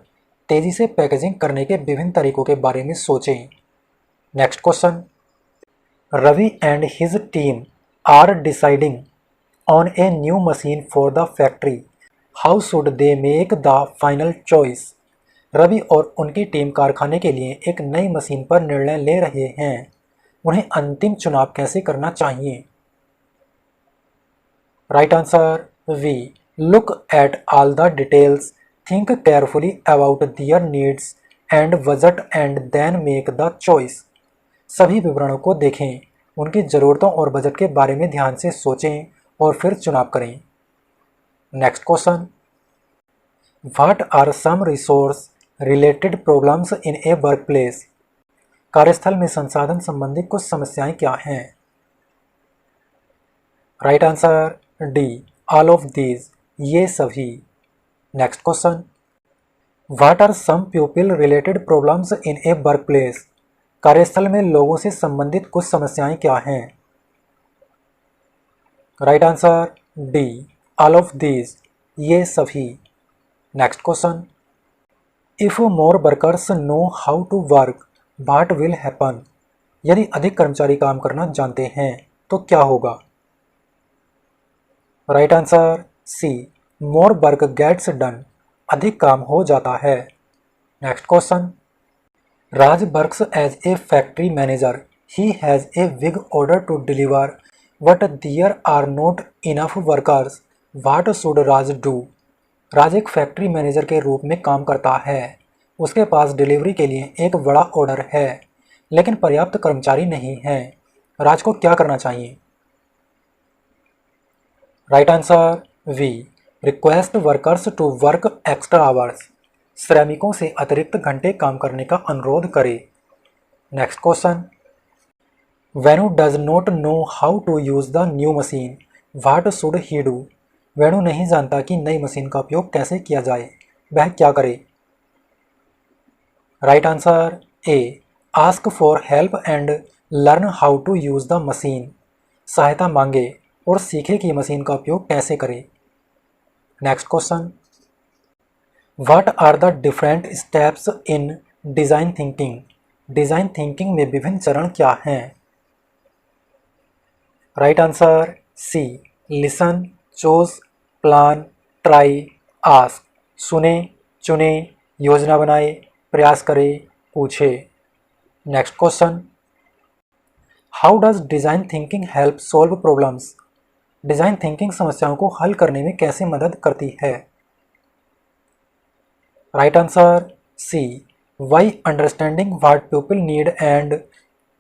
Speaker 1: तेजी से पैकेजिंग करने के विभिन्न तरीकों के बारे में सोचें। Next question, Ravi and his team are deciding on a new machine for the factory. How should they make the final choice? Ravi और उनकी टीम कारखाने के लिए एक नई मशीन पर निर्णय ले रहे हैं। उन्हें अंतिम चुनाव कैसे करना चाहिए? Right answer B look at all the details, think carefully about their needs and budget and then make the choice. सभी विवरणों को देखें, उनकी ज़रूरतों और बजट के बारे में ध्यान से सोचें और फिर चुनाव करें। Next question, what are some resource related problems in a work place? कार्यस्थल में संसाधन संबंधी कुछ समस्याएं क्या हैं? Right answer D all of these. ये सभी। Next question, what are some people related problems in a work place? कार्यस्थल में लोगों से संबंधित कुछ समस्याएं क्या हैं? Right answer D all of these. ये सभी। Next question, if more workers know how to work what will happen? यदि अधिक कर्मचारी काम करना जानते हैं तो क्या होगा? Right answer C more work gets done. अधिक काम हो जाता है। Next question, Raj works as a factory manager. He has a big order to deliver but there are not enough workers. What should Raj do? Raj एक फैक्ट्री मैनेजर के रूप में काम करता है। उसके पास डिलीवरी के लिए एक बड़ा ऑर्डर है लेकिन पर्याप्त कर्मचारी नहीं हैं। राज को क्या करना चाहिए? Right answer B request workers to work extra hours. श्रमिकों से अतिरिक्त घंटे काम करने का अनुरोध करें। Next question, Venu does not know how to use the new machine what should he do? Venu नहीं जानता कि नई मशीन का उपयोग कैसे किया जाए, वह क्या करे? Right answer A ask for help and learn how to use the machine. सहायता मांगे और सीखे कि मशीन का उपयोग कैसे करें। Next question, what are the different steps in design thinking? Design thinking में विभिन्न चरण क्या हैं? Right answer C listen, choose, plan, try, ask. सुने, चुने, योजना बनाए, प्रयास करें, पूछे। Next question, how does design thinking help solve problems? Design thinking समस्याओं को हल करने में कैसे मदद करती है? Right answer C, by understanding what people need and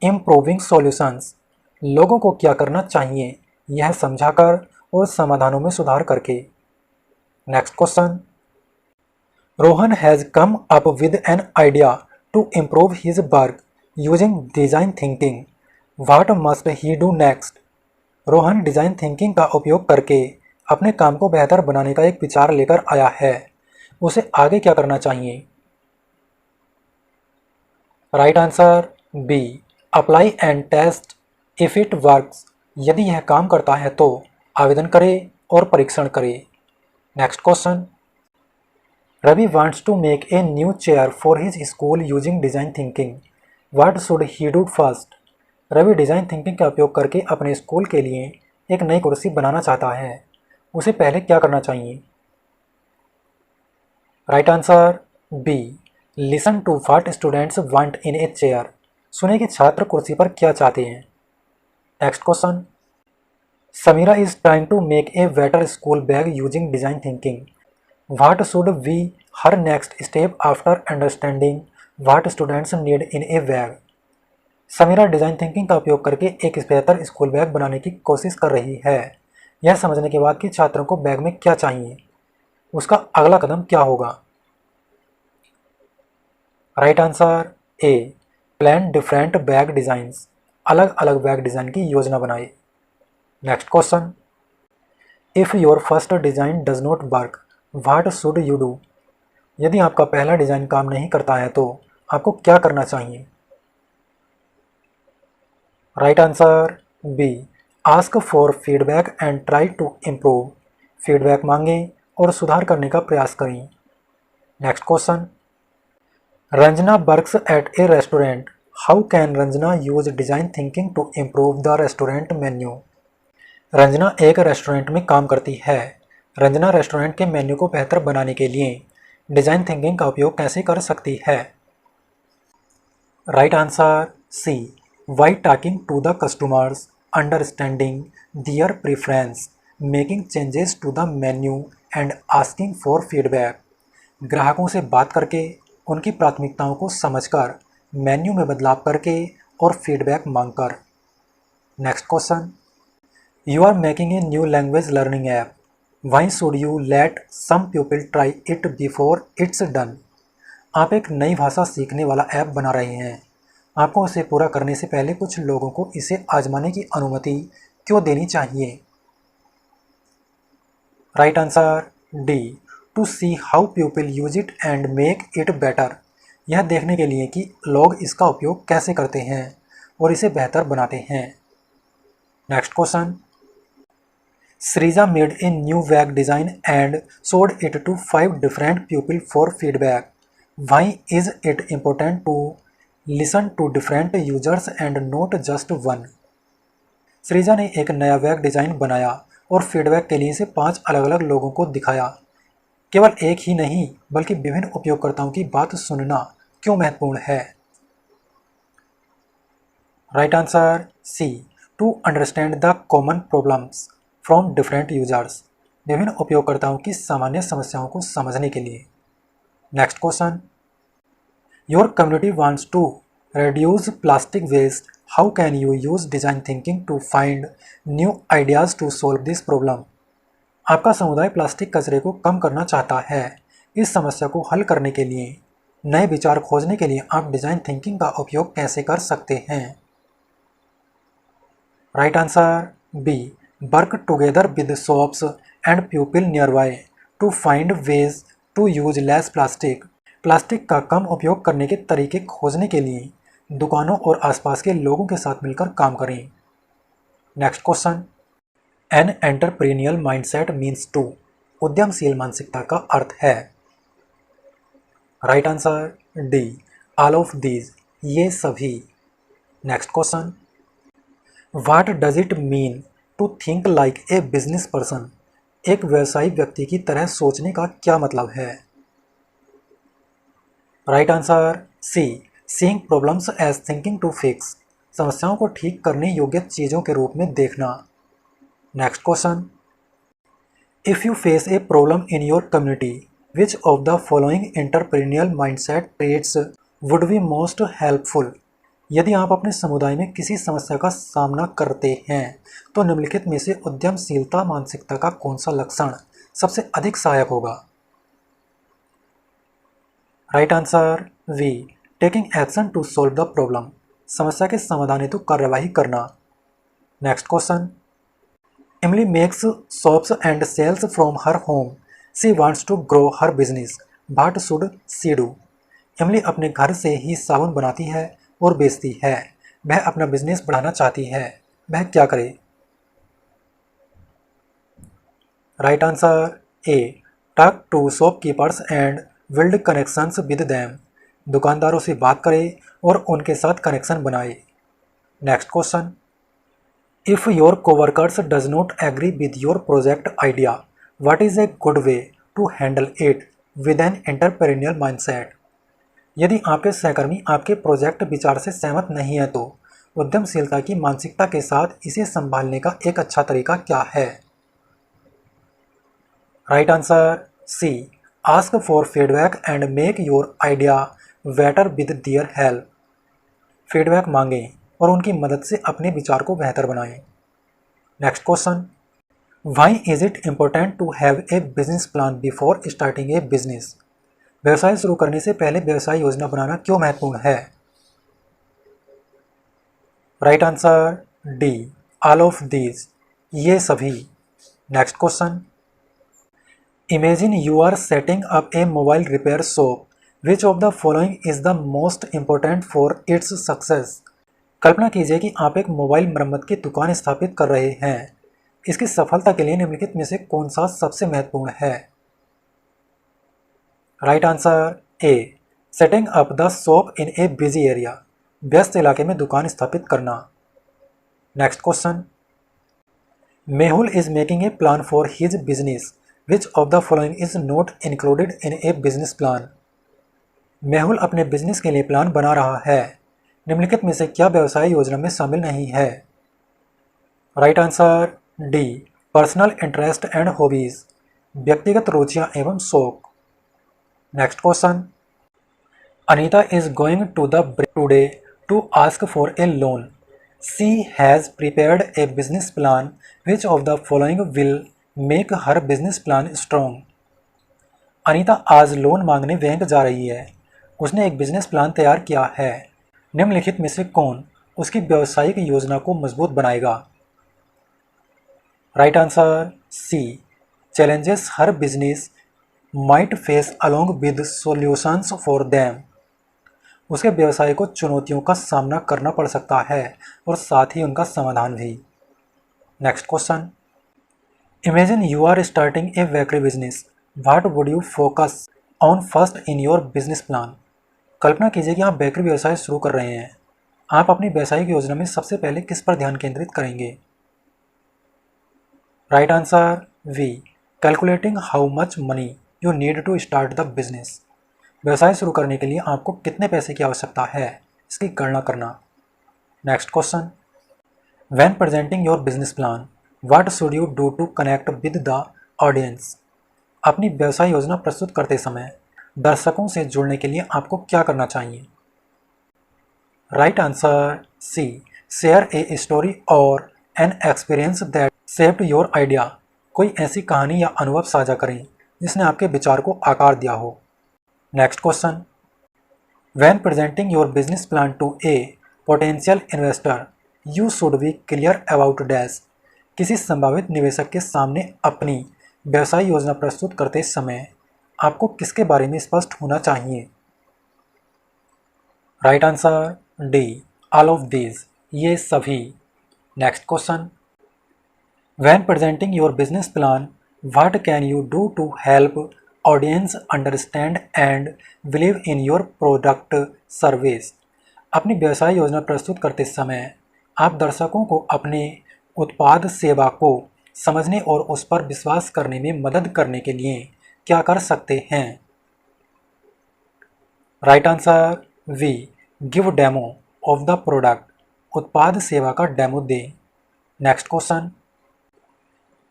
Speaker 1: improving solutions, लोगों को क्या करना चाहिए यह समझाकर और समाधानों में सुधार करके। Next question, Rohan has come up with an idea to improve his work using design thinking, what must he do next. Rohan design thinking का उपयोग करके अपने काम को बेहतर बनाने का एक विचार लेकर आया है, उसे आगे क्या करना चाहिए। Right answer B, apply and test if it works, यदि यह काम करता है तो आवेदन करें और परीक्षण करें। Next question, Ravi wants to make a new chair for his school using design thinking, what should he do first. Ravi design thinking का उपयोग करके अपने स्कूल के लिए एक नई कुर्सी बनाना चाहता है, उसे पहले क्या करना चाहिए। Right answer B, listen to what students want in a chair, सुने कि छात्र कुर्सी पर क्या चाहते हैं। Next question, Samira is trying to make a better school bag using design thinking, what should be her next step after understanding what students need in a bag. Samira design thinking का उपयोग करके एक बेहतर स्कूल बैग बनाने की कोशिश कर रही है, यह समझने के बाद कि छात्रों को बैग में क्या चाहिए, उसका अगला कदम क्या होगा। राइट आंसर ए, प्लान डिफरेंट बैग डिज़ाइंस, अलग अलग बैग डिज़ाइन की योजना बनाए। Next question, if your first design does not work what should you do, यदि आपका पहला डिज़ाइन काम नहीं करता है तो आपको क्या करना चाहिए। Right answer B, ask for feedback and try to improve, feedback मांगें और सुधार करने का प्रयास करें। Next question, Ranjana works at a restaurant, how can Ranjana use design thinking to improve the restaurant menu. Ranjana एक रेस्टोरेंट में काम करती है, रंजना रेस्टोरेंट के मेन्यू को बेहतर बनाने के लिए डिज़ाइन थिंकिंग का उपयोग कैसे कर सकती है। Right answer C, by talking to the customers, understanding their preference, making changes to the menu and asking for feedback, ग्राहकों से बात करके, उनकी प्राथमिकताओं को समझकर, मेन्यू में बदलाव करके और फीडबैक मांगकर। Next question, you are making a new language learning app, why should you let some people try it before it's done. आप एक नई भाषा सीखने वाला ऐप बना रहे हैं, आपको इसे पूरा करने से पहले कुछ लोगों को इसे आजमाने की अनुमति क्यों देनी चाहिए। Right answer D, to see how people use it and make it better, यह देखने के लिए कि लोग इसका उपयोग कैसे करते हैं और इसे बेहतर बनाते हैं। Next question, Srija made a new bag design and showed it to 5 different people for feedback, why is it important to listen to different users and not just one. Srija ने एक नया बैग डिज़ाइन बनाया और फीडबैक के लिए इसे 5 अलग अलग लोगों को दिखाया, केवल एक ही नहीं बल्कि विभिन्न उपयोगकर्ताओं की बात सुनना क्यों महत्वपूर्ण है। Right answer C, to understand the common problems from different users, विभिन्न उपयोगकर्ताओं की सामान्य समस्याओं को समझने के लिए। Next question, your community wants to reduce plastic waste, how can you use design thinking to find new ideas to solve this problem। आपका समुदाय प्लास्टिक कचरे को कम करना चाहता है, इस समस्या को हल करने के लिए नए विचार खोजने के लिए आप डिज़ाइन थिंकिंग का उपयोग कैसे कर सकते हैं। Right answer B, work together with shops and people nearby to find ways to use less plastic, plastic का कम उपयोग करने के तरीके खोजने के लिए दुकानों और आसपास के लोगों के साथ मिलकर काम करें। Next question, an entrepreneurial mindset means to, उद्यमशील मानसिकता का अर्थ है। Right answer D, all of these, ये सभी। Next question, what does it mean to think like a business person, एक व्यवसायिक व्यक्ति की तरह सोचने का क्या मतलब है। Right answer C, seeing problems as thinking to fix, समस्याओं को ठीक करने योग्य चीज़ों के रूप में देखना। Next question, if you face a problem in your community which of the following entrepreneurial mindset traits would be most helpful. यदि आप अपने समुदाय में किसी समस्या का सामना करते हैं तो निम्नलिखित में से उद्यमशीलता मानसिकता का कौन सा लक्षण सबसे अधिक सहायक होगा। Right answer B, taking action to solve the problem, समस्या के समाधान हेतु कार्यवाही करना। Next question, Emily makes soaps and sells from her home. She wants to grow her business. What should she do? इमली अपने घर से ही साबुन बनाती है और बेचती है। वह अपना बिजनेस बढ़ाना चाहती है। वह क्या करे? Right answer A, talk to shopkeepers and build connections with them. दुकानदारों से बात करे और उनके साथ कनेक्शन बनाए। Next question, If your coworkers does not agree with your project idea, what is a good way to handle it with an entrepreneurial mindset? यदि आपके सहकर्मी आपके प्रोजेक्ट विचार से सहमत नहीं है तो उद्यमशीलता की मानसिकता के साथ इसे संभालने का एक अच्छा तरीका क्या है? Right answer C, ask for feedback and make your idea better with their help. Feedback मांगें और उनकी मदद से अपने विचार को बेहतर बनाएं। Next question, why is it important to have a business plan before starting a business? व्यवसाय शुरू करने से पहले व्यवसाय योजना बनाना क्यों महत्वपूर्ण है? Right answer D, all of these, ये सभी। Next question, imagine you are setting up a mobile repair shop, which of the following is the most important for its success? कल्पना कीजिए कि आप एक मोबाइल मरम्मत की दुकान स्थापित कर रहे हैं। इसकी सफलता के लिए निम्नलिखित में से कौन सा सबसे महत्वपूर्ण है? Right answer A, setting up the shop in A busy area, व्यस्त इलाके में दुकान स्थापित करना। Next question, Mehul is making a plan for his business, which of the following is not included in A business plan? Mehul अपने business के लिए plan बना रहा है। निम्नलिखित में से क्या व्यवसाय योजना में शामिल नहीं है? Right answer D, personal interest and hobbies, व्यक्तिगत रुचियां एवं शौक। Next question, Anita is going to the today to ask for a loan. She has prepared a business plan, which of the following will make her business plan strong? Anita आज loan मांगने bank जा रही है। उसने एक बिजनेस प्लान तैयार किया है। निम्नलिखित में से कौन उसकी व्यावसायिक योजना को मजबूत बनाएगा? Right answer C, challenges her business might face along with solutions for them. उसके व्यवसाय को चुनौतियों का सामना करना पड़ सकता है और साथ ही उनका समाधान भी। Next question, imagine you are starting a bakery business, what would you focus on first in your business plan? कल्पना कीजिए कि आप बेकरी व्यवसाय शुरू कर रहे हैं। आप अपनी व्यावसायिक योजना में सबसे पहले किस पर ध्यान केंद्रित करेंगे? Right answer B, calculating how much money you need to start the business. व्यवसाय शुरू करने के लिए आपको कितने पैसे की आवश्यकता है, इसकी गणना करना। Next question, when presenting your business plan, what should you do to connect with the audience? अपनी व्यवसाय योजना प्रस्तुत करते समय दर्शकों से जुड़ने के लिए आपको क्या करना चाहिए? Right answer C, share a story और an experience that shaped your idea. कोई ऐसी कहानी या अनुभव साझा करें जिसने आपके विचार को आकार दिया हो। Next question, when presenting your business plan to a potential investor, you should be clear about dash. किसी संभावित निवेशक के सामने अपनी व्यवसाय योजना प्रस्तुत करते समय आपको किसके बारे में स्पष्ट होना चाहिए? Right answer D, all of these, ये सभी। Next question, when presenting your business plan, what can you do to help audience understand and believe in your product service? अपनी व्यवसाय योजना प्रस्तुत करते समय आप दर्शकों को अपने उत्पाद सेवा को समझने और उस पर विश्वास करने में मदद करने के लिए क्या कर सकते हैं? Right answer B, give demo of the product, उत्पाद सेवा का डेमो दें। Next question,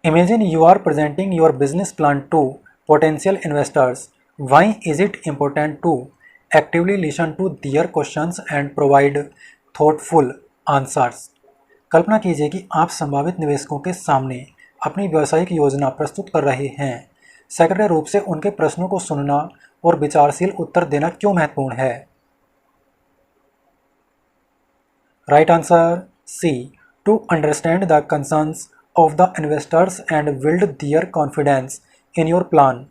Speaker 1: imagine you are presenting your business plan to potential investors, why is it important to actively listen to their questions and provide thoughtful answers? कल्पना कीजिए कि आप संभावित निवेशकों के सामने अपनी व्यावसायिक योजना प्रस्तुत कर रहे हैं। सक्रिय रूप से उनके प्रश्नों को सुनना और विचारशील उत्तर देना क्यों महत्वपूर्ण है? Right answer C, to understand the concerns of the investors and build their confidence in your plan.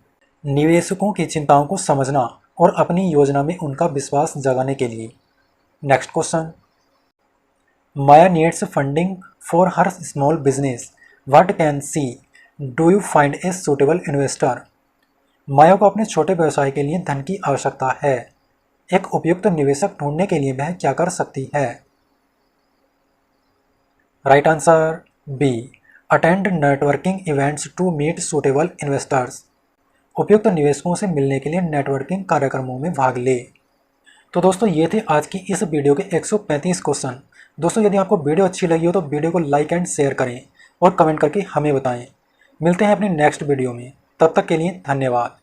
Speaker 1: निवेशकों की चिंताओं को समझना और अपनी योजना में उनका विश्वास जगाने के लिए। Next question, Maya needs funding for her small business, what can she do you find a suitable investor? Maya को अपने छोटे व्यवसाय के लिए धन की आवश्यकता है। एक उपयुक्त निवेशक ढूंढने के लिए वह क्या कर सकती है? Right answer B, attend networking events to meet suitable investors. उपयुक्त निवेशकों से मिलने के लिए नेटवर्किंग कार्यक्रमों में भाग ले। तो दोस्तों ये थे आज की इस वीडियो के 135 क्वेश्चन। दोस्तों यदि आपको वीडियो अच्छी लगी हो तो वीडियो को लाइक एंड शेयर करें और कमेंट करके हमें बताएं। मिलते हैं अपने नेक्स्ट वीडियो में, तब तक के लिए धन्यवाद।